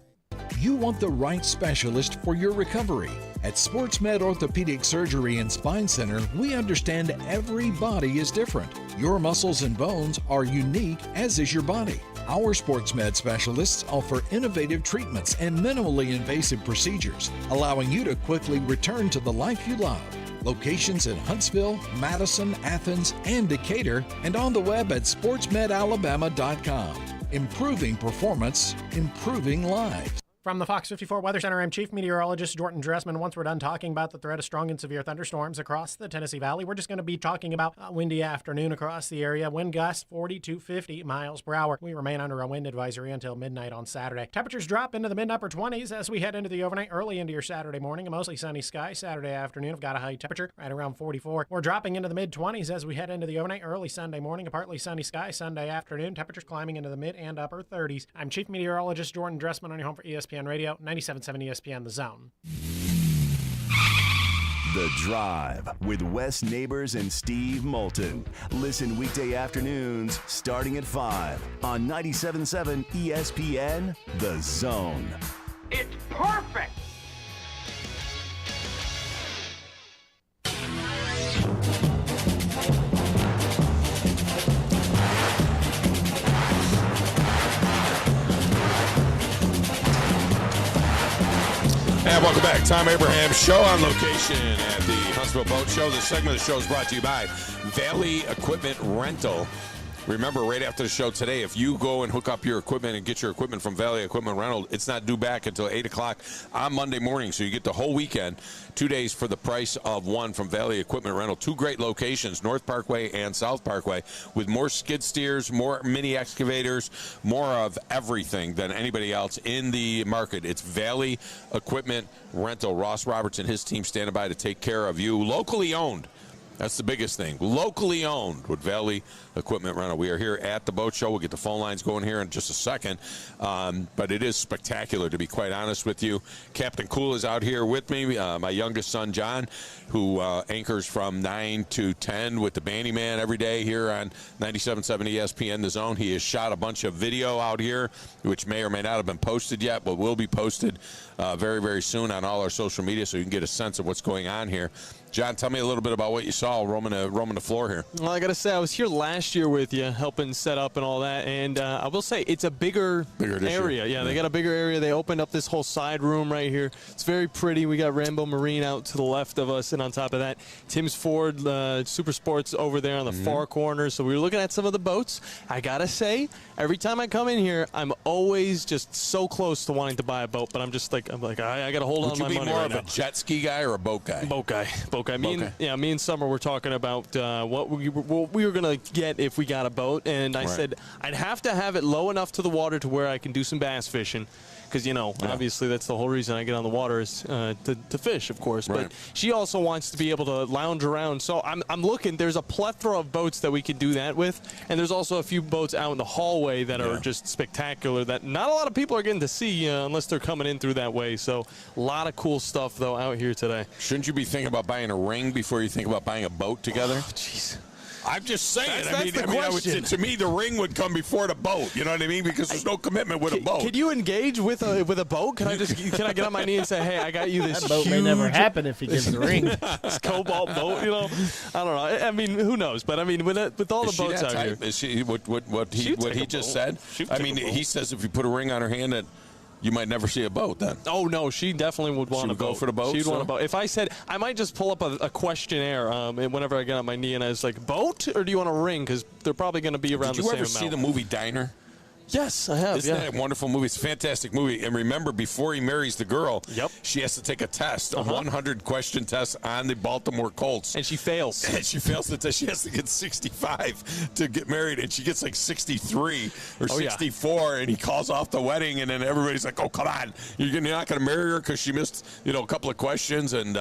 You want the right specialist for your recovery. At SportsMed Orthopedic Surgery and Spine Center, we understand every body is different. Your muscles and bones are unique, as is your body. Our sports med specialists offer innovative treatments and minimally invasive procedures, allowing you to quickly return to the life you love. Locations in Huntsville, Madison, Athens, and Decatur, and on the web at sportsmedalabama.com. Improving performance, improving lives. From the Fox 54 Weather Center, I'm Chief Meteorologist Jordan Dressman. Once we're done talking about the threat of strong and severe thunderstorms across the Tennessee Valley, we're just going to be talking about a windy afternoon across the area. Wind gusts 40 to 50 miles per hour. We remain under a wind advisory until midnight on Saturday. Temperatures drop into the mid-upper 20s as we head into the overnight, early into your Saturday morning. A mostly sunny sky. Saturday afternoon, I've got a high temperature right around 44. We're dropping into the mid-20s as we head into the overnight, early Sunday morning. A partly sunny sky. Sunday afternoon, temperatures climbing into the mid and upper 30s. I'm Chief Meteorologist Jordan Dressman on your home for ESPN Radio, 97.7 ESPN The Zone. The Drive with Wes Neighbors and Steve Moulton. Listen weekday afternoons starting at 5 on 97.7 ESPN The Zone. It's perfect. And welcome back. Tom Abraham Show on location at the Huntsville Boat Show. This segment of the show is brought to you by Valley Equipment Rental. Remember, right after the show today, if you go and hook up your equipment and get your equipment from Valley Equipment Rental, it's not due back until 8 o'clock on Monday morning. So you get the whole weekend, 2 days for the price of one from Valley Equipment Rental. Two great locations, North Parkway and South Parkway, with more skid steers, more mini excavators, more of everything than anybody else in the market. It's Valley Equipment Rental. Ross Roberts and his team standing by to take care of you. Locally owned. That's the biggest thing. Locally owned with Valley Equipment Rental. We are here at the boat show. We'll get the phone lines going here in just a second. But it is spectacular, to be quite honest with you. Captain Cool is out here with me. My youngest son, John, who anchors from 9 to 10 with the Bandy Man every day here on 97.7 ESPN The Zone. He has shot a bunch of video out here, which may or may not have been posted yet, but will be posted very, very soon on all our social media so you can get a sense of what's going on here. John, tell me a little bit about what you saw roaming the floor here. Well, I got to say, I was here last year with you, helping set up and all that, and I will say it's a bigger area. Yeah, they got a bigger area. They opened up this whole side room right here. It's very pretty. We got Rambo Marine out to the left of us, and on top of that, Tim's Ford Super Sports over there on the far corner. So we were looking at some of the boats. I got to say, every time I come in here, I'm always just so close to wanting to buy a boat, but I'm like, I got to hold on to my money right now. Would you be more of a jet ski guy or a boat guy? Boat guy. Me and Summer were talking about what we were going to get if we got a boat, and I said I'd have to have it low enough to the water to where I can do some bass fishing. Because, obviously that's the whole reason I get on the water is to fish, of course. Right. But she also wants to be able to lounge around. So I'm looking. There's a plethora of boats that we can do that with. And there's also a few boats out in the hallway that are just spectacular that not a lot of people are getting to see unless they're coming in through that way. So a lot of cool stuff, though, out here today. Shouldn't you be thinking about buying a ring before you think about buying a boat together? Jeez. I'm just saying. To me, the ring would come before the boat. You know what I mean? Because there's no commitment with a boat. Can you engage with a boat? Can I get on my knee and say, hey, I got you this that boat may never happen if he gives the ring. This cobalt boat, I don't know. I mean, who knows? But I mean, with all the boats out here, is she what he just said? I mean, he says if you put a ring on her hand that you might never see a boat then. Oh, no, she definitely would want to go for the boat. She'd want a boat. If I said, I might just pull up a questionnaire whenever I get on my knee and I was like, boat or do you want a ring? Because they're probably going to be around the same amount. Did you ever see the movie Diner? Yes, I have. Isn't that a wonderful movie? It's a fantastic movie. And remember, before he marries the girl, she has to take a test, a 100-question test on the Baltimore Colts. And she fails. And she fails the test. She has to get 65 to get married, and she gets like 63 or 64, and he calls off the wedding, and then everybody's like, oh, come on. You're not going to marry her because she missed, a couple of questions. And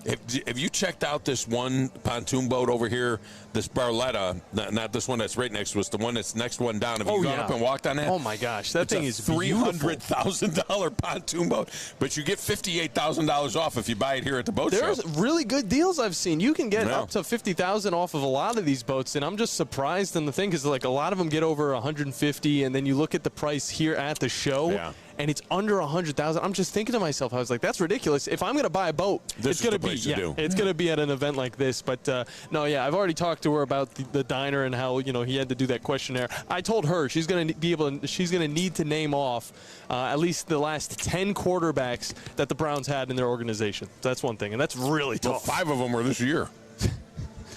have you checked out this one pontoon boat over here, this Barletta, not this one that's right next to us, the one that's next one down? Have you gone up and walked on that? Oh, my gosh. That thing is $300,000 pontoon boat, but you get $58,000 off if you buy it here at the boat show. There's really good deals I've seen. You can get up to $50,000 off of a lot of these boats, and I'm just surprised in the thing because, like, a lot of them get over $150, and then you look at the price here at the show, and it's under 100,000. I'm just thinking to myself, I was like, that's ridiculous. If I'm going to buy a boat, it's going to be at an event like this. But no, yeah, I've already talked to her about the diner and how he had to do that questionnaire. I told her she's going to need to name off at least the last 10 quarterbacks that the Browns had in their organization. That's one thing, and that's really tough. Well, 5 of them were this year.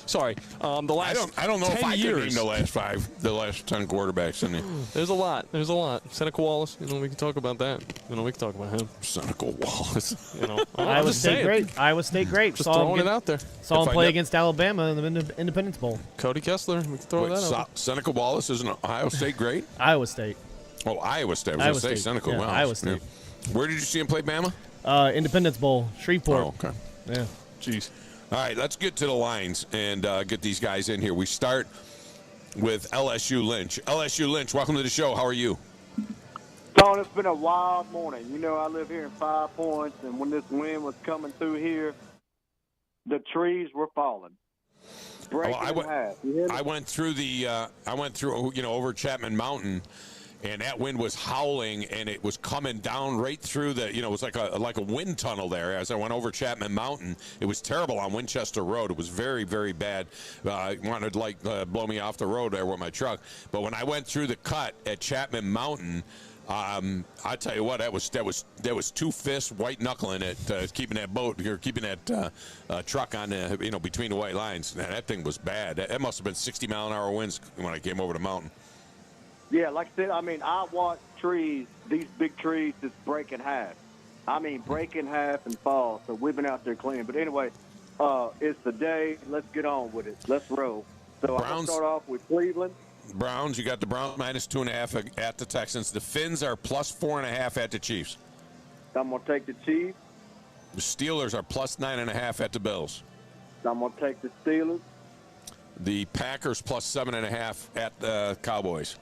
Sorry, the last I don't know 10 if I years. can name the last 10 quarterbacks in there. There's a lot. Seneca Wallace, we can talk about that. We can talk about him. Seneca Wallace. Iowa State great. Just throwing it out there. Saw him play against Alabama in the Independence Bowl. Cody Kessler, we can throw that out. Seneca Wallace is an Ohio State great? Iowa State. Oh, Iowa State. I was going to say Seneca Wallace. Iowa State. Yeah. Where did you see him play Bama? Independence Bowl, Shreveport. Oh, okay. Yeah. Jeez. All right, let's get to the lines and get these guys in here. We start with LSU Lynch. LSU Lynch, welcome to the show. How are you? Thom, it's been a wild morning. I live here in 5 Points, and when this wind was coming through here, the trees were falling. I went through over Chapman Mountain, and that wind was howling, and it was coming down right through it was like a wind tunnel there as I went over Chapman Mountain. It was terrible on Winchester Road. It was very, very bad. It wanted to blow me off the road there with my truck. But when I went through the cut at Chapman Mountain, I tell you what, that was 2 fists white knuckling it, keeping that truck on between the white lines. Man, that thing was bad. That must have been 60-mile-an-hour winds when I came over the mountain. Yeah, like I said, I watch trees, these big trees just break in half. Break in half and fall. So we've been out there cleaning. But anyway, it's the day. Let's get on with it. Let's roll. So I'm going to start off with Cleveland. Browns, you got the Browns -2.5 at the Texans. The Finns are +4.5 at the Chiefs. I'm going to take the Chiefs. The Steelers are +9.5 at the Bills. I'm going to take the Steelers. The Packers +7.5 at the Cowboys.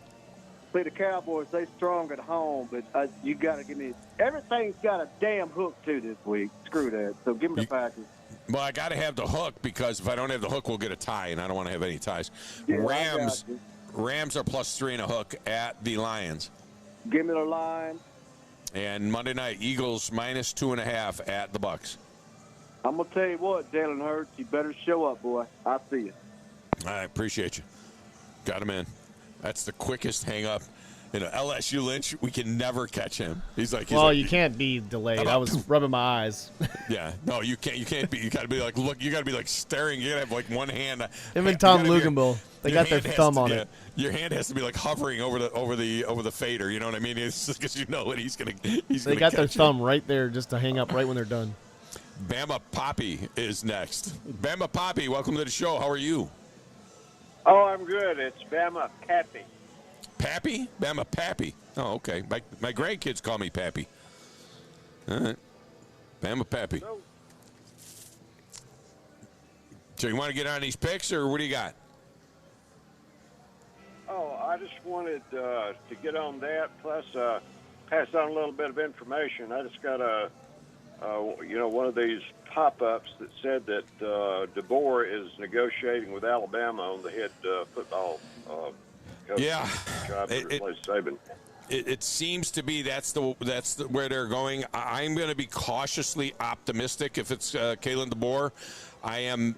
See, the Cowboys, they strong at home, but you got to give me – everything's got a damn hook to this week. Screw that. So give me the Packers. Well, I got to have the hook because if I don't have the hook, we'll get a tie, and I don't want to have any ties. Yeah, Rams are +3.5 at the Lions. Give me the Lions. And Monday night, Eagles -2.5 at the Bucks. I'm going to tell you what, Jalen Hurts, you better show up, boy. I see you. I appreciate you. Got him in. That's the quickest hang-up. LSU Lynch, we can never catch him. He's like, you can't be delayed. I was rubbing my eyes. Yeah, no, you can't. You can't be. You got to be like, look. You got to be like staring. You got to have one hand. Him and Tom Luginbill, they got their thumb on it. Your hand has to be like hovering over the fader. You know what I mean? It's just because you know what he's gonna. They got their thumb right there just to hang up right when they're done. Bama Poppy is next. Bama Poppy, welcome to the show. How are you? Oh, I'm good. It's Bama Pappy. Pappy? Bama Pappy. Oh, okay. My grandkids call me Pappy. All right. Bama Pappy. So you want to get on these picks, or what do you got? Oh, I just wanted to get on that, plus pass on a little bit of information. I just got one of these pop-ups that said that DeBoer is negotiating with Alabama on the head football coach. Yeah. Job to replace Saban. It seems to be that's the where they're going. I'm going to be cautiously optimistic if it's Kalen DeBoer. I'm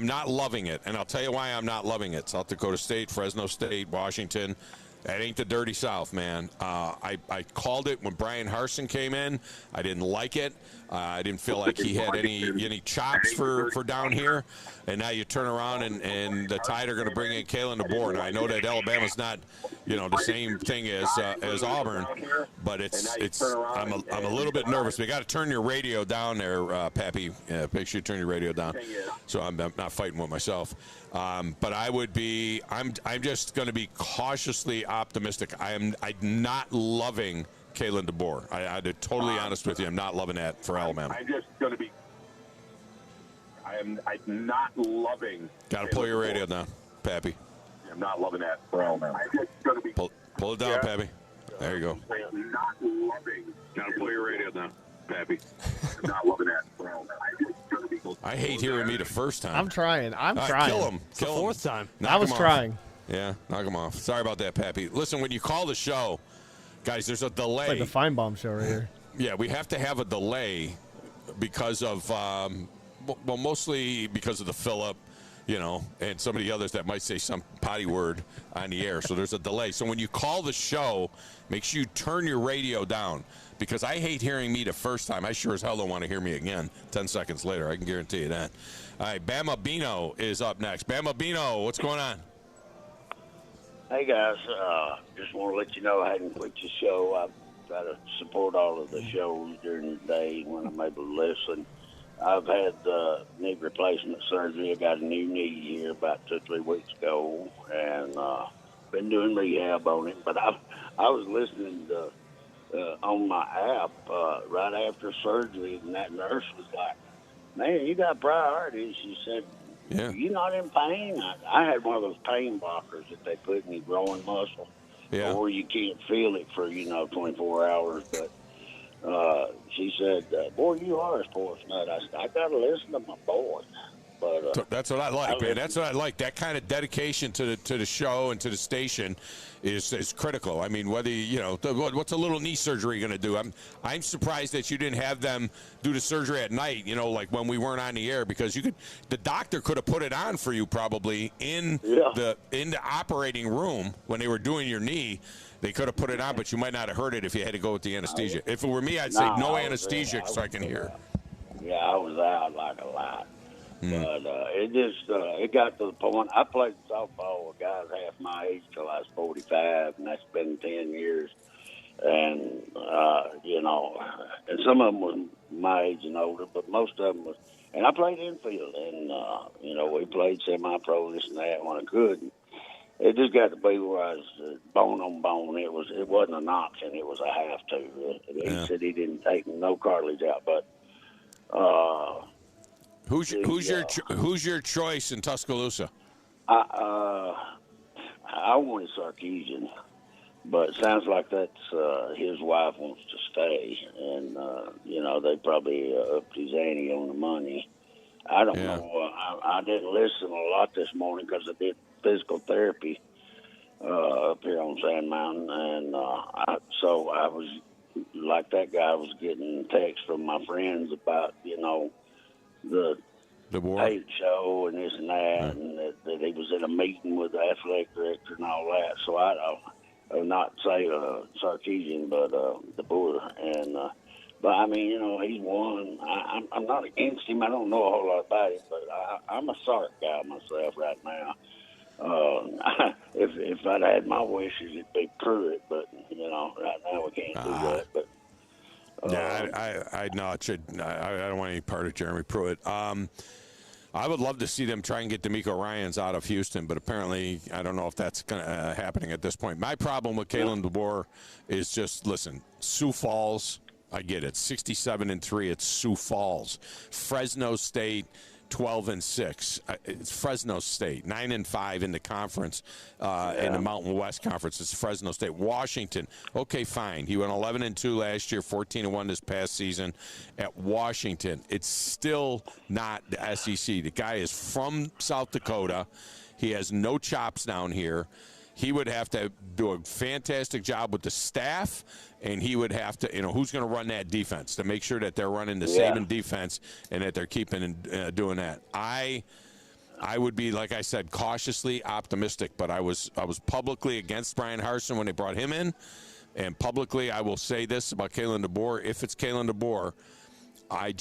not loving it, and I'll tell you why I'm not loving it. South Dakota State, Fresno State, Washington. That ain't the dirty South, man. I called it when Brian Harsin came in. I didn't like it. I didn't feel like he had any chops for down here. And now you turn around and the Tide are going to bring in Kalen DeBoer. Now I know that Alabama's not, the same thing as Auburn, but I'm a little bit nervous. We got to turn your radio down there, Pappy. Make sure you turn your radio down, so I'm not fighting with myself. But I'm just going to be cautiously optimistic. I'm not loving Kalen DeBoer. I'm totally honest with you. I'm not loving that for Alabama. I'm not loving. Got to pull your radio down, Pappy. I'm not loving that for Alabama. Pull it down, Pappy. There you go. I'm not loving. Got to pull your radio down, Pappy. I'm not loving that for Alabama. I hate hearing me the first time. I'm trying. Trying. Kill him. It's the fourth time. Knock I was him off. trying. Yeah, knock him off. Sorry about that, Pappy. Listen, when you call the show, Guys, there's a delay. It's like the Feinbaum show right here. Yeah, we have to have a delay because of, mostly because of the Phillip, and some of the others that might say some potty word on the air. So there's a delay. So when you call the show, make sure you turn your radio down because I hate hearing me the first time. I sure as hell don't want to hear me again 10 seconds later. I can guarantee you that. All right, Bama Bino is up next. Bama Bino, what's going on? Hey, guys. Just want to let you know I hadn't quit the show. I try to support all of the shows during the day when I'm able to listen. I've had knee replacement surgery. I got a new knee here about 2 or 3 weeks ago, and been doing rehab on it. But I was listening to, on my app right after surgery, and that nurse was like, "Man, you got priorities." She said, "Are you not in pain?" I had one of those pain blockers that they put in your growing muscle, or you can't feel it for 24 hours, but. She said, "Boy, you are a sports nut." I said, "I got to listen to my boy." But that's what I like, man. That's what I like. That kind of dedication to the show and to the station is critical. I mean, whether what's a little knee surgery going to do? I'm surprised that you didn't have them do the surgery at night. Like when we weren't on the air, because the doctor could have put it on for you probably in the operating room when they were doing your knee. They could have put it on, but you might not have heard it if you had to go with the anesthesia. If it were me, I'd say no anesthesia so I can hear. Yeah, I was out like a lot. But it just it got to the point. I played softball with guys half my age till I was 45, and that's been 10 years. And, and some of them was my age and older, but most of them was. And I played infield, and, we played semi-pro, this and that when I could. It just got to be where I was bone on bone. It wasn't an option. It was a have to. He said he didn't take no cartilage out, but who's your choice in Tuscaloosa? I wanted Sarkeesian, but it sounds like that's his wife wants to stay, and they probably upped his ante on the money. I don't know. I didn't listen a lot this morning because I did physical therapy up here on Sand Mountain, and so I was like that guy was getting texts from my friends about the hate show and this and that, and that he was in a meeting with the athletic director and all that. So I not say Sarkeesian, but the Boer, and but I mean he's won. I'm not against him. I don't know a whole lot about him, but I'm a Sark guy myself right now. If I'd had my wishes, it'd be Pruitt, but right now we can't do that. But I don't want any part of Jeremy Pruitt. I would love to see them try and get D'Amico Ryans out of Houston, but apparently I don't know if that's happening at this point. My problem with Kalen DeBoer is just, listen, Sioux Falls, I get it, 67-3, it's Sioux Falls. Fresno State, 12-6. It's Fresno State, 9-5 in the conference, in the Mountain West Conference. It's Fresno State. Washington, okay, fine. He went 11-2 last year, 14-1 this past season at Washington. It's still not the SEC. The guy is from South Dakota. He has no chops down here. He would have to do a fantastic job with the staff, and he would have to, who's going to run that defense to make sure that they're running the Saban defense and that they're keeping and doing that. I would be, like I said, cautiously optimistic, but I was publicly against Brian Harsin when they brought him in, and publicly I will say this about Kalen DeBoer. If it's Kalen DeBoer, I'm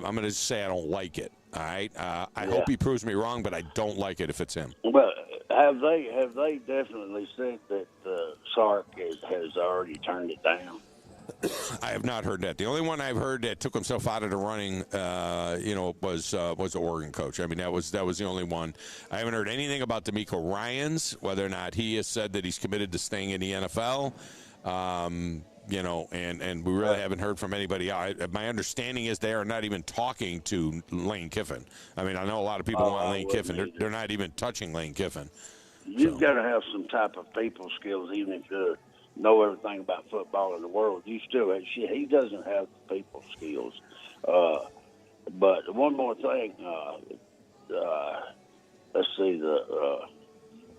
going to say I don't like it. All right, I hope he proves me wrong, but I don't like it if it's him. Well, have they definitely said that Sark has already turned it down? I have not heard that. The only one I've heard that took himself out of the running, was the Oregon coach. I mean, that was the only one. I haven't heard anything about D'Amico Ryans, whether or not he has said that he's committed to staying in the NFL. And we really haven't heard from anybody else. My understanding is they are not even talking to Lane Kiffin. I mean, I know a lot of people want Lane Kiffin. They're not even touching Lane Kiffin. You've got to have some type of people skills, even if you know everything about football in the world. You still have shit. He doesn't have the people skills. But one more thing. Let's see,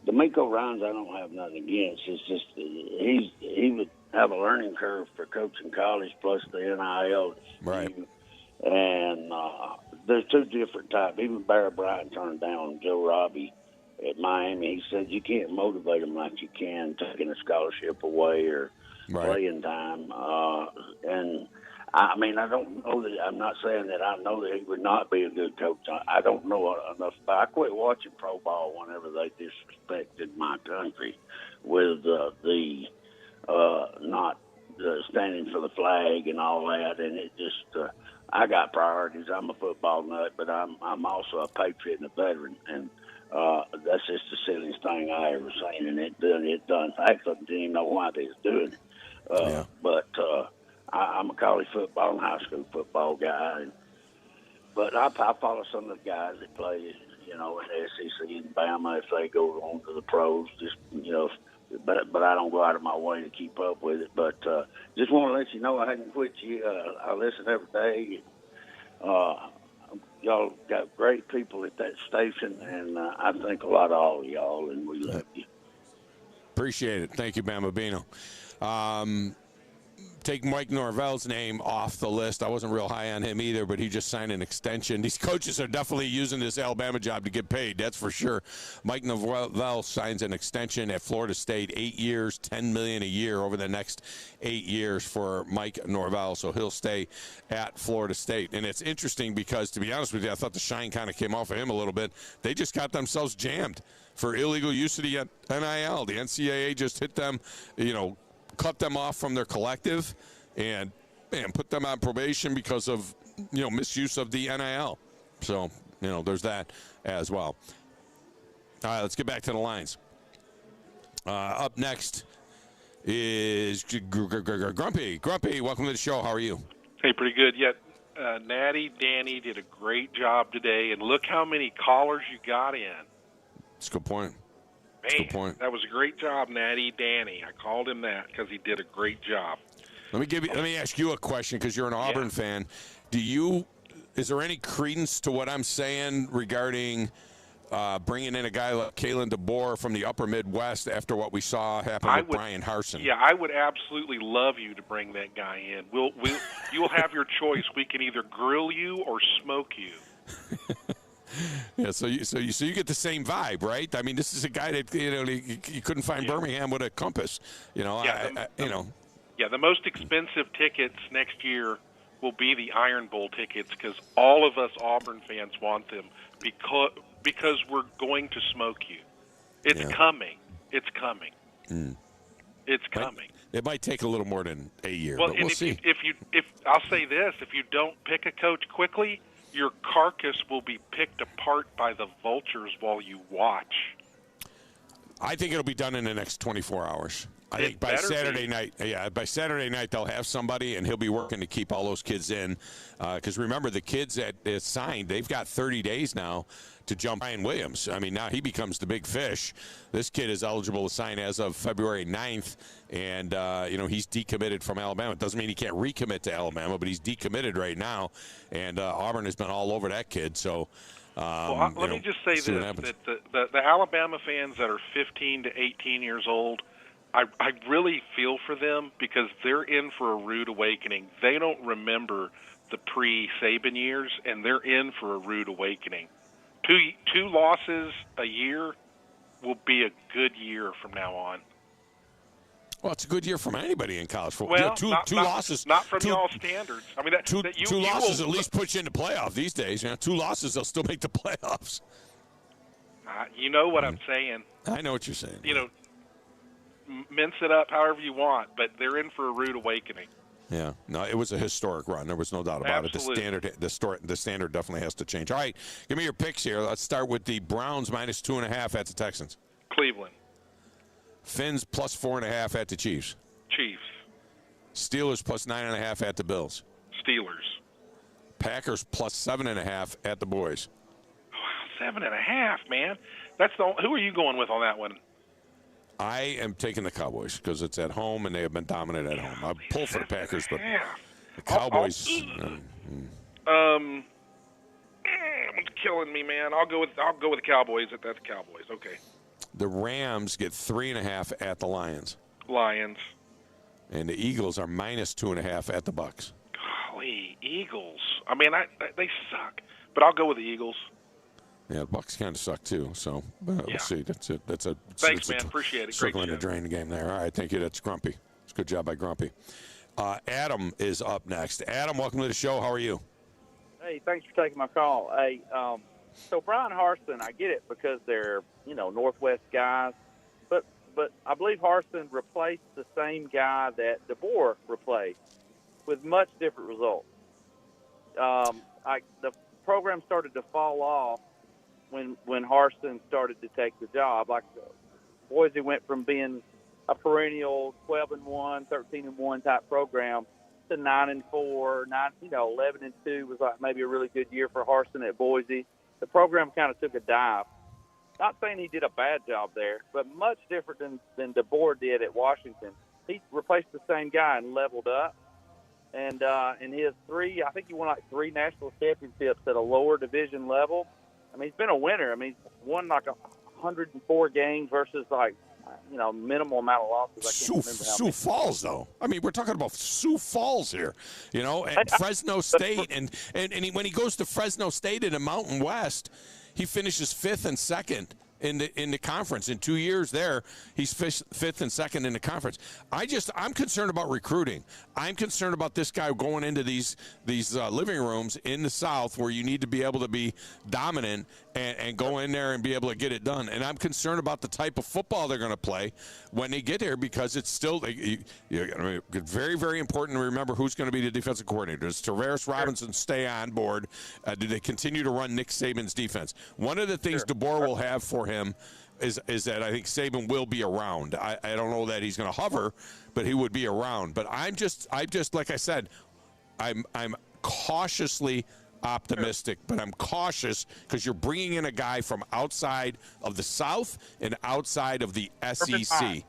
D'Amico Ryans, I don't have nothing against. It's just he would have a learning curve for coaching college plus the NIL. Right. And there's two different types. Even Barry Bryant turned down Joe Robbie at Miami. He said you can't motivate them like you can taking a scholarship away or playing time. And I mean, I don't know that. I'm not saying that I know that he would not be a good coach. I don't know enough. But I quit watching pro ball whenever they disrespected my country with not standing for the flag and all that. And it just, I got priorities. I'm a football nut, but I'm also a patriot and a veteran. And that's just the silliest thing I ever seen. And it done. Actually, I didn't even know why they was doing it. But I'm a college football and high school football guy, but I follow some of the guys that play, in the SEC and Bama if they go on to the pros. But I don't go out of my way to keep up with it. But just want to let you know I hadn't quit you. I listen every day. Y'all got great people at that station, and I think a lot of all of y'all, and we love you. Appreciate it. Thank you, Bama Bino. Take Mike Norvell's name off the list. I wasn't real high on him either, but he just signed an extension. These coaches are definitely using this Alabama job to get paid, that's for sure. Mike Norvell signs an extension at Florida State, 8 years, $10 million a year over the next 8 years for Mike Norvell, so he'll stay at Florida State. And it's interesting because, to be honest with you, I thought the shine kind of came off of him a little bit. They just got themselves jammed for illegal use of the NIL. The NCAA just hit them, cut them off from their collective and put them on probation because of misuse of the NIL. So there's that as well. All right, let's get back to the lines. Up next is Grumpy. Grumpy, welcome to the show. How are you? Hey, pretty good. Natty Danny did a great job today, and look how many callers you got in. That's a good point. Man, that was a great job, Natty Danny. I called him that because he did a great job. Let me ask you a question because you're an Auburn fan. Is there any credence to what I'm saying regarding bringing in a guy like Kalen DeBoer from the upper Midwest after what we saw happen with Brian Harsin? Yeah, I would absolutely love you to bring that guy in. You'll have your choice. We can either grill you or smoke you. Yeah, so you get the same vibe, right? I mean, this is a guy that you couldn't find Birmingham with a compass. The most expensive tickets next year will be the Iron Bowl tickets because all of us Auburn fans want them because we're going to smoke you. It's coming. It's coming. It's coming. It might take a little more than a year, well, but we'll see. If I'll say this, if you don't pick a coach quickly, your carcass will be picked apart by the vultures while you watch. I think it'll be done in the next 24 hours. I think by Saturday night they'll have somebody, and he'll be working to keep all those kids in. Because remember, the kids that is signed, they've got 30 days now to jump Ryan Williams. I mean, now he becomes the big fish. This kid is eligible to sign as of February 9th, and, he's decommitted from Alabama. It doesn't mean he can't recommit to Alabama, but he's decommitted right now, and Auburn has been all over that kid. So, let me just say this, that the Alabama fans that are 15 to 18 years old, I really feel for them because they're in for a rude awakening. They don't remember the pre-Saban years, and they're in for a rude awakening. Two losses a year will be a good year from now on. Well, it's a good year from anybody in college football. Well, two losses. Not from y'all standards. I mean, two losses at least puts you in the playoff these days. 2 losses, they'll still make the playoffs. You know what I'm saying. I know what you're saying. Mince it up however you want, but they're in for a rude awakening. Yeah, no, it was a historic run. There was no doubt about Absolutely. it. The standard definitely has to change. All right, give me your picks here. Let's start with the Browns minus 2.5 at the Texans. Cleveland. Fins plus 4.5 at the Chiefs. Chiefs. Steelers plus 9.5 at the Bills. Steelers. Packers plus 7.5 at the Boys. Wow, 7.5, man. Who are you going with on that one? I am taking the Cowboys because it's at home and they have been dominant at home. I pull for the Packers, but the Cowboys. It's killing me, man. I'll go with the Cowboys if that's Cowboys. Okay. The Rams get 3.5 at the Lions. Lions. And the Eagles are -2.5 at the Bucks. Golly, Eagles. I mean, they suck, but I'll go with the Eagles. Yeah, the Bucks kind of suck too. So we'll see. That's it. Thanks, man. Appreciate it. Circling the drain game there. All right, thank you. That's Grumpy. It's a good job by Grumpy. Adam is up next. Adam, welcome to the show. How are you? Hey, thanks for taking my call. Hey, so Brian Harston, I get it because they're Northwest guys, but I believe Harston replaced the same guy that DeBoer replaced with much different results. The program started to fall off when Harston started to take the job. Like Boise went from being a perennial 12-1, 13-1 type program to 9-4, 11-2 was like maybe a really good year for Harston at Boise. The program kind of took a dive. Not saying he did a bad job there, but much different than DeBoer did at Washington. He replaced the same guy and leveled up. And in his I think he won like 3 national championships at a lower division level. I mean, he's been a winner. I mean, he's won like 104 games versus like, minimal amount of losses. I can't remember how many. Sioux Falls, though. I mean, we're talking about Sioux Falls here, at Fresno State. And when he goes to Fresno State in the Mountain West, he finishes 5th and 2nd in the conference. In 2 years there, he's 5th and 2nd in the conference. I'm concerned about recruiting. I'm concerned about this guy going into these living rooms in the South where you need to be able to be dominant and go in there and be able to get it done. And I'm concerned about the type of football they're going to play when they get here, because it's still very, very important to remember who's going to be the defensive coordinator. Does Tavares Robinson stay on board? Do they continue to run Nick Saban's defense? One of the things DeBoer will have for him is that I think Saban will be around. I don't know that he's going to hover, but he would be around. But I'm just like I said, I'm cautiously optimistic, but I'm cautious because you're bringing in a guy from outside of the South and outside of the SEC.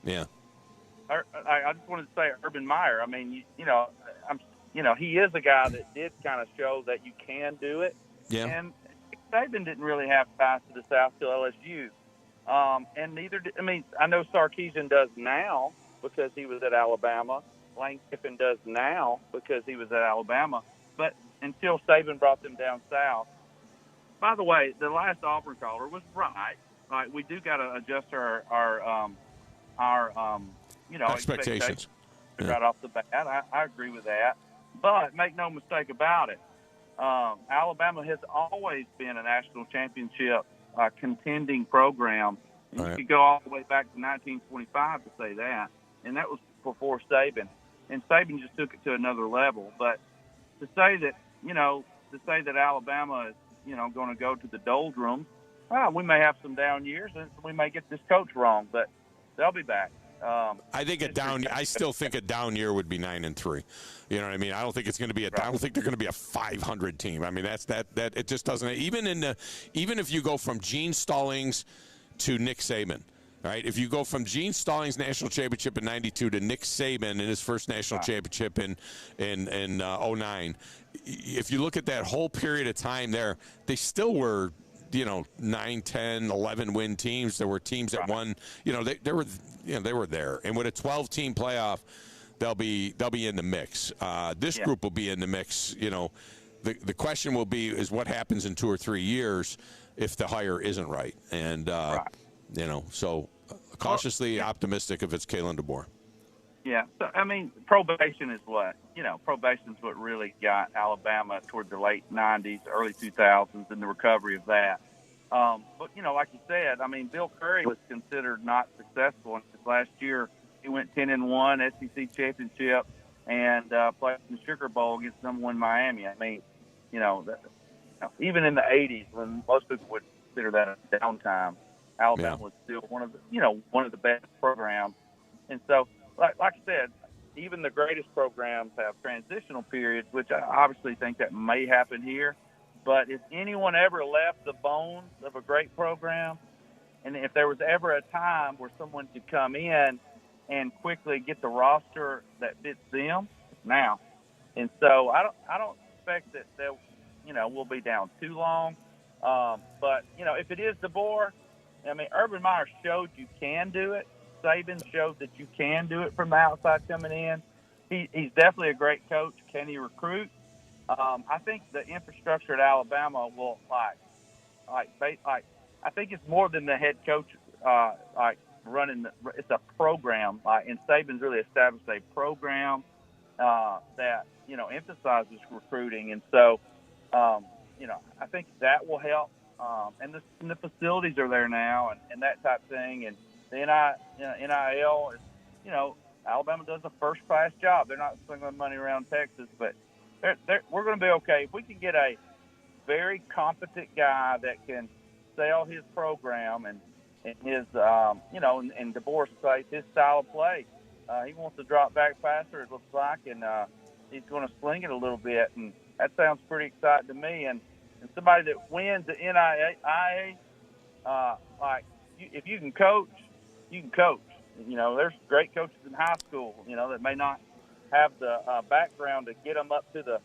Yeah. I just wanted to say Urban Meyer. I mean, he is a guy that did kind of show that you can do it. Yeah. And Saban didn't really have ties to the South till LSU. And neither did, I know Sarkisian does now because he was at Alabama. Lane Kiffin does now because he was at Alabama. But until Saban brought them down south. By the way, the last Auburn caller was right. Like, we do got to adjust our expectations right off the bat. I agree with that. But make no mistake about it, Alabama has always been a national championship contending program. And you could go all the way back to 1925 to say that, and that was before Saban. And Saban just took it to another level. But to say that Alabama is going to go to the doldrums, we may have some down years, and we may get this coach wrong, but they'll be back. I still think a down year would be 9-3. You know what I mean? I don't think it's going to be I don't think they're going to be a 500 team. I mean, that it just doesn't. Even if you go from Gene Stallings to Nick Saban, right? If you go from Gene Stallings' national championship in '92 to Nick Saban in his first national championship in 09, if you look at that whole period of time there, they still were 9, 10, 11 win teams. There were teams that won. They were there. And with a 12-team playoff, they'll be in the mix. This group will be in the mix. The question will be is what happens in 2 or 3 years if the hire isn't right. And so cautiously optimistic if it's Kalen DeBoer. Yeah, so probation is what probation's what really got Alabama toward the late '90s, early 2000s, and the recovery of that. But like you said, Bill Curry was considered not successful. Last year, he went 10-1, SEC championship, and played in the Sugar Bowl against #1 Miami. Even in the '80s, when most people would consider that a downtime, Alabama was still one of the best programs. And so, like I said, even the greatest programs have transitional periods, which I obviously think that may happen here. But if anyone ever left the bones of a great program, and if there was ever a time where someone could come in and quickly get the roster that fits them, it's now. And so I don't expect that we'll be down too long. But if it is DeBoer I mean, Urban Meyer showed you can do it. Saban showed that you can do it from the outside coming in. He's definitely a great coach. Can he recruit? I think the infrastructure at Alabama will I think it's more than the head coach running. It's a program, and Saban's really established a program that emphasizes recruiting, and so I think that will help. And the facilities are there now, and that type of thing, and the NIL is, Alabama does a first-class job. They're not slinging money around Texas, but we're going to be okay. If we can get a very competent guy that can sell his program and his, and DeBoer's place, his style of play. He wants to drop back faster, it looks like, and he's going to sling it a little bit, and that sounds pretty exciting to me. And somebody that wins the NIA, if you can coach, you can coach. There's great coaches in high school, that may not have the background to get them up to the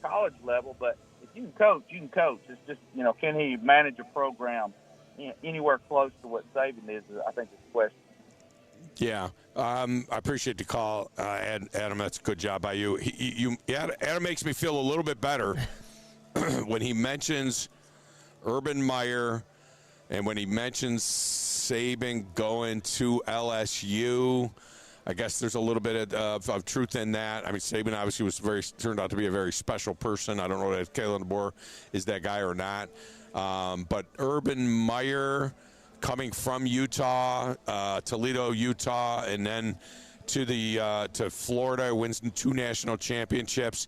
college level, but if you can coach, you can coach. It's just, can he manage a program anywhere close to what Saban is, I think, is the question. Yeah, I appreciate the call, Adam. That's a good job by you. Adam makes me feel a little bit better when he mentions Urban Meyer and when he mentions Saban going to LSU. I guess there's a little bit of truth in that. I mean, Saban obviously turned out to be a very special person. I don't know if Kalen DeBoer is that guy or not. But Urban Meyer coming from Utah, Toledo, Utah, and then to Florida, wins 2 national championships.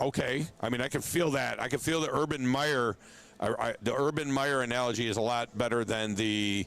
Okay, I mean, I can feel that. I can feel the Urban Meyer. The Urban Meyer analogy is a lot better than the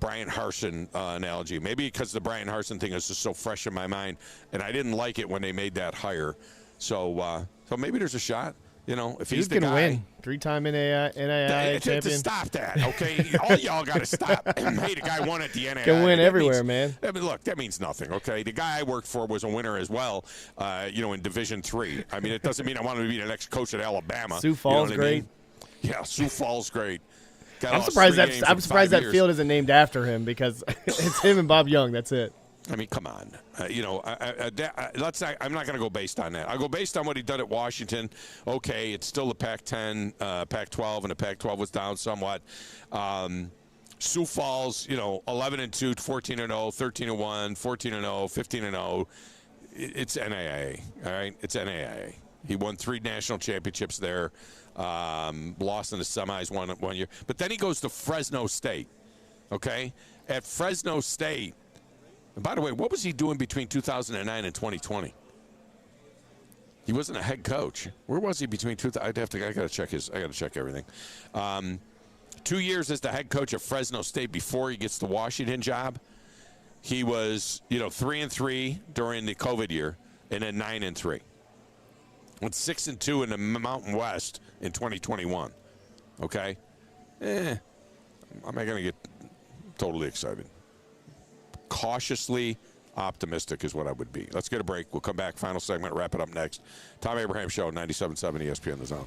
Brian Harsin analogy. Maybe because the Brian Harsin thing is just so fresh in my mind, and I didn't like it when they made that hire. So maybe there's a shot. If he's the guy, win 3-time NAIA champion. Stop that, okay? All y'all got to stop. Hey, the guy won at the NAIA. Can win everywhere, man. I mean, look, that means nothing, okay? The guy I worked for was a winner as well, in Division III. I mean, it doesn't mean I want him to be the next coach at Alabama. Sioux Falls, great. I mean? Yeah, Sioux Falls, great. I'm surprised that field isn't named after him because it's him and Bob Young. That's it. I mean, come on. I'm not going to go based on that. I'll go based on what he did at Washington. Okay, it's still the Pac-10, Pac-12, and the Pac-12 was down somewhat. Sioux Falls, 11-2, 14-0, 13-1, 14-0, 15-0. It's NAIA, all right? It's NAIA. He won 3 national championships there. Lost in the semis one year. But then he goes to Fresno State, okay? At Fresno State, and by the way, what was he doing between 2009 and 2020? He wasn't a head coach. Where was he between I got to check everything. 2 years as the head coach of Fresno State before he gets the Washington job. He was, 3-3 during the COVID year, and then 9-3. Went 6-2 in the Mountain West in 2021. Okay? I'm not going to get totally excited. Cautiously optimistic is what I would be. Let's get a break. We'll come back. Final segment. Wrap it up next. Thom Abraham Show, 97.7 ESPN The Zone.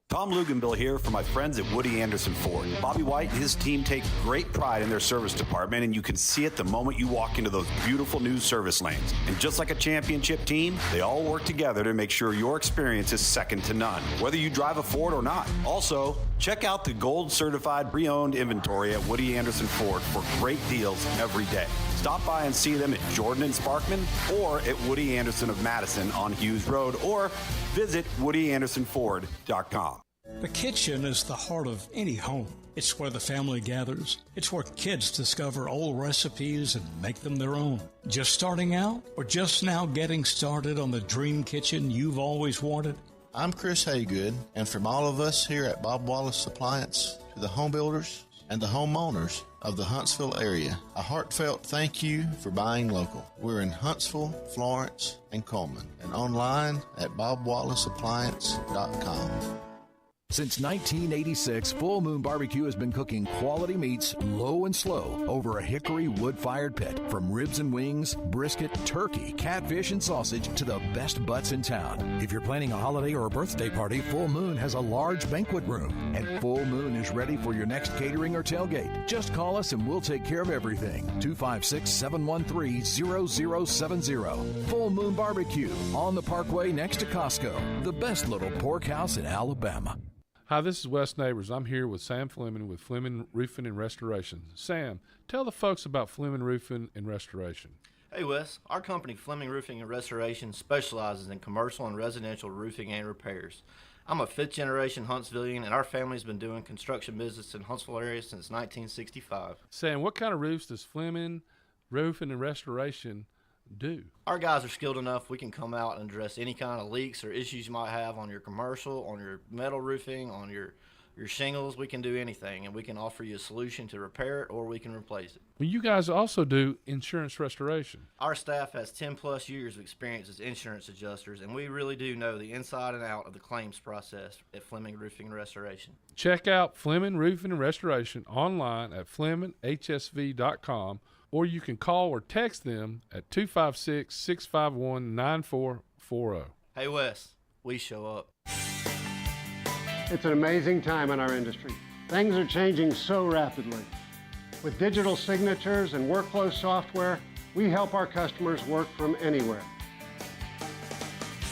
Tom Luganbill here for my friends at Woody Anderson Ford. Bobby White and his team take great pride in their service department, and you can see it the moment you walk into those beautiful new service lanes. And just like a championship team, they all work together to make sure your experience is second to none, whether you drive a Ford or not. Also, check out the gold certified pre-owned inventory at Woody Anderson Ford for great deals every day. Stop by and see them at Jordan and Sparkman or at Woody Anderson of Madison on Hughes Road, or visit WoodyAndersonFord.com. The kitchen is the heart of any home. It's where the family gathers. It's where kids discover old recipes and make them their own. Just starting out or just now getting started on the dream kitchen you've always wanted? I'm Chris Haygood, and from all of us here at Bob Wallace Appliance to the home builders and the homeowners of the Huntsville area, a heartfelt thank you for buying local. We're in Huntsville, Florence, and Coleman, and online at BobWallaceAppliance.com. Since 1986, Full Moon Barbecue has been cooking quality meats low and slow over a hickory wood-fired pit. From ribs and wings, brisket, turkey, catfish, and sausage to the best butts in town. If you're planning a holiday or a birthday party, Full Moon has a large banquet room. And Full Moon is ready for your next catering or tailgate. Just call us and we'll take care of everything. 256-713-0070. Full Moon Barbecue on the Parkway next to Costco. The best little pork house in Alabama. Hi, this is Wes Neighbors. I'm here with Sam Fleming with Fleming Roofing and Restoration. Sam, tell the folks about Fleming Roofing and Restoration. Hey, Wes. Our company, Fleming Roofing and Restoration, specializes in commercial and residential roofing and repairs. I'm a fifth-generation Huntsvillian, and our family's been doing construction business in Huntsville area since 1965. Sam, what kind of roofs does Fleming Roofing and Restoration do? Our guys are skilled enough. We can come out and address any kind of leaks or issues you might have on your commercial, on your metal roofing, on your shingles. We can do anything, and we can offer you a solution to repair it, or we can replace it. Well, you guys also do insurance restoration. Our staff has 10-plus years of experience as insurance adjusters, and we really do know the inside and out of the claims process at Fleming Roofing and Restoration. Check out Fleming Roofing and Restoration online at FlemingHSV.com, or you can call or text them at 256-651-9440. Hey, Wes, we show up. It's an amazing time in our industry. Things are changing so rapidly. With digital signatures and workflow software, we help our customers work from anywhere.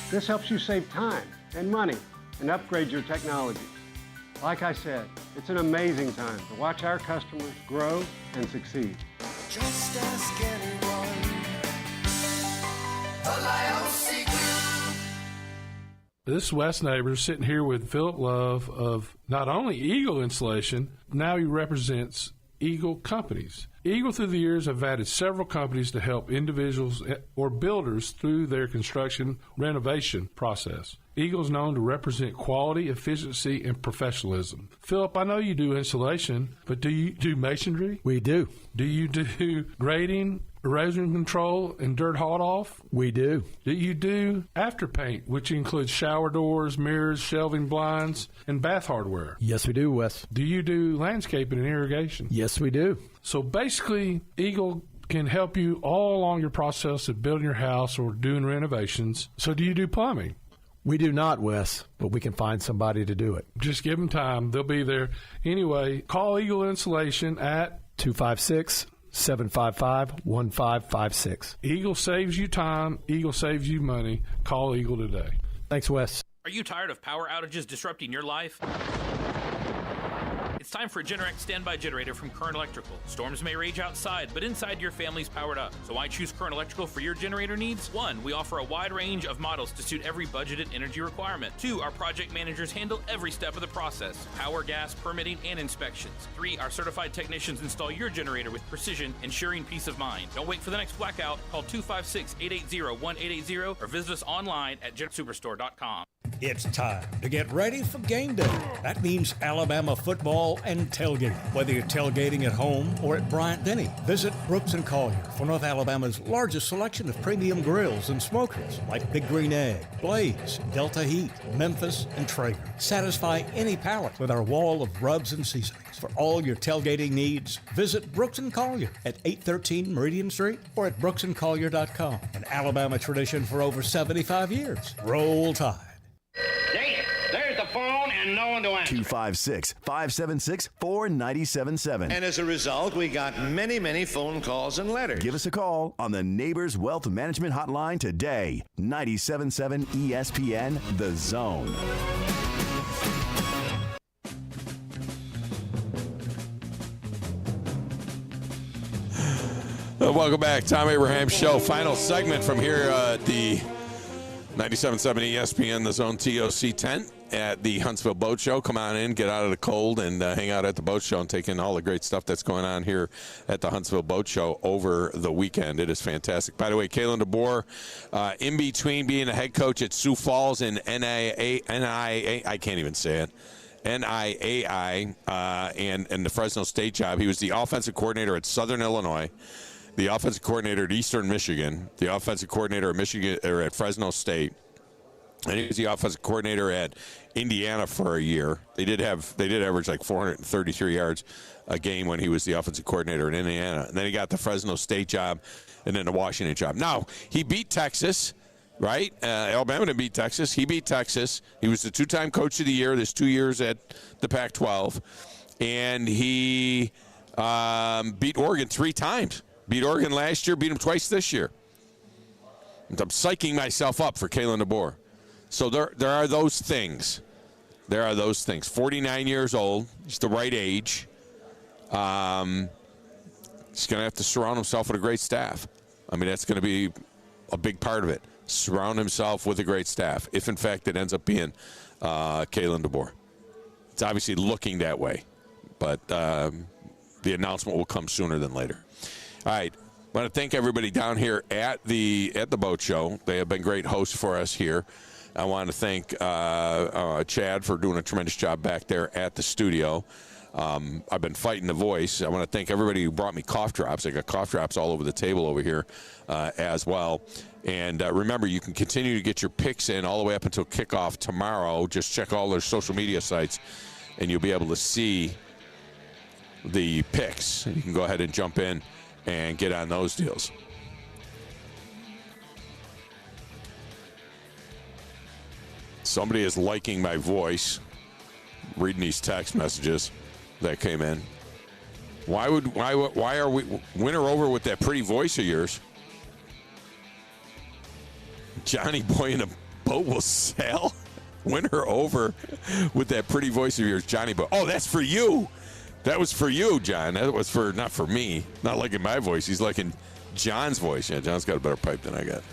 This helps you save time and money and upgrade your technology. Like I said, it's an amazing time to watch our customers grow and succeed. Just ask anyone. The Liosi Group. This is Wes Neighbors sitting here with Philip Love of not only Eagle Installation, now he represents Eagle Companies. Eagle through the years have added several companies to help individuals or builders through their construction renovation process. Eagle is known to represent quality, efficiency, and professionalism. Philip, I know you do insulation, but do you do masonry? We do. Do you do grading, erosion control, and dirt hauled off? We do. Do you do after paint, which includes shower doors, mirrors, shelving blinds, and bath hardware? Yes, we do, Wes. Do you do landscaping and irrigation? Yes, we do. So basically, Eagle can help you all along your process of building your house or doing renovations. So do you do plumbing? We do not, Wes, but we can find somebody to do it. Just give them time. They'll be there. Anyway, call Eagle Insulation at 256-755-1556. Eagle saves you time. Eagle saves you money. Call Eagle today. Thanks, Wes. Are you tired of power outages disrupting your life? It's time for a Generac standby generator from Current Electrical. Storms may rage outside, but inside your family's powered up. So why choose Current Electrical for your generator needs? 1, we offer a wide range of models to suit every budgeted energy requirement. 2, our project managers handle every step of the process: power, gas, permitting, and inspections. 3, our certified technicians install your generator with precision, ensuring peace of mind. Don't wait for the next blackout. Call 256-880-1880 or visit us online at GenSuperstore.com. It's time to get ready for game day. That means Alabama football and tailgating. Whether you're tailgating at home or at Bryant-Denny, visit Brooks & Collier for North Alabama's largest selection of premium grills and smokers like Big Green Egg, Blaze, Delta Heat, Memphis, and Traeger. Satisfy any palate with our wall of rubs and seasonings. For all your tailgating needs, visit Brooks & Collier at 813 Meridian Street or at brooksandcollier.com. An Alabama tradition for over 75 years. Roll Tide. There's the phone and no one to answer. 256-576-4977. And as a result, we got many phone calls and letters. Give us a call on the Neighbors Wealth Management Hotline today. 97.7 ESPN, The Zone. Welcome back. Tom Abraham Show. Final segment from here at the 97.7 ESPN, The Zone TOC tent at the Huntsville Boat Show. Come on in, get out of the cold, and hang out at the boat show and take in all the great stuff that's going on here at the Huntsville Boat Show over the weekend. It is fantastic. By the way, Kalen DeBoer, in between being a head coach at Sioux Falls and NIAI, I can't even say it, NIAI, and the Fresno State job, he was the offensive coordinator at Southern Illinois, the offensive coordinator at Eastern Michigan, the offensive coordinator at Michigan or at Fresno State, And he was the offensive coordinator at Indiana for a year. They did average like 433 yards a game when he was the offensive coordinator in Indiana. And then he got the Fresno State job and then the Washington job. Now, he beat Texas, right? Alabama didn't beat Texas. He beat Texas. He was the 2-time coach of the year, this 2 years at the Pac-12. And he beat Oregon 3 times. Beat Oregon last year, beat him twice this year. I'm psyching myself up for Kalen DeBoer. So there are those things. 49 years old. He's the right age. He's going to have to surround himself with a great staff. I mean, that's going to be a big part of it. Surround himself with a great staff, if in fact it ends up being Kalen DeBoer. It's obviously looking that way, but the announcement will come sooner than later. All right. I want to thank everybody down here at the boat show. They have been great hosts for us here. I want to thank Chad for doing a tremendous job back there at the studio. I've been fighting the voice. I want to thank everybody who brought me cough drops. I got cough drops all over the table over here as well. And remember, you can continue to get your picks in all the way up until kickoff tomorrow. Just check all their social media sites, and you'll be able to see the picks. You can go ahead and jump in and get on those deals. Somebody is liking my voice, reading these text messages that came in. Why are we win her over with that pretty voice of yours? Johnny Boy in a boat will sail. Win her over with that pretty voice of yours, Johnny Boy. Oh, that's for you. That was for you, John. That was not for me. Not liking my voice. He's liking John's voice. Yeah, John's got a better pipe than I got.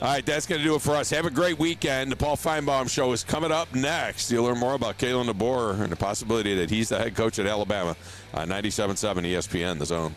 All right, that's going to do it for us. Have a great weekend. The Paul Feinbaum Show is coming up next. You'll learn more about Kalen DeBoer and the possibility that he's the head coach at Alabama on 97.7 ESPN, The Zone.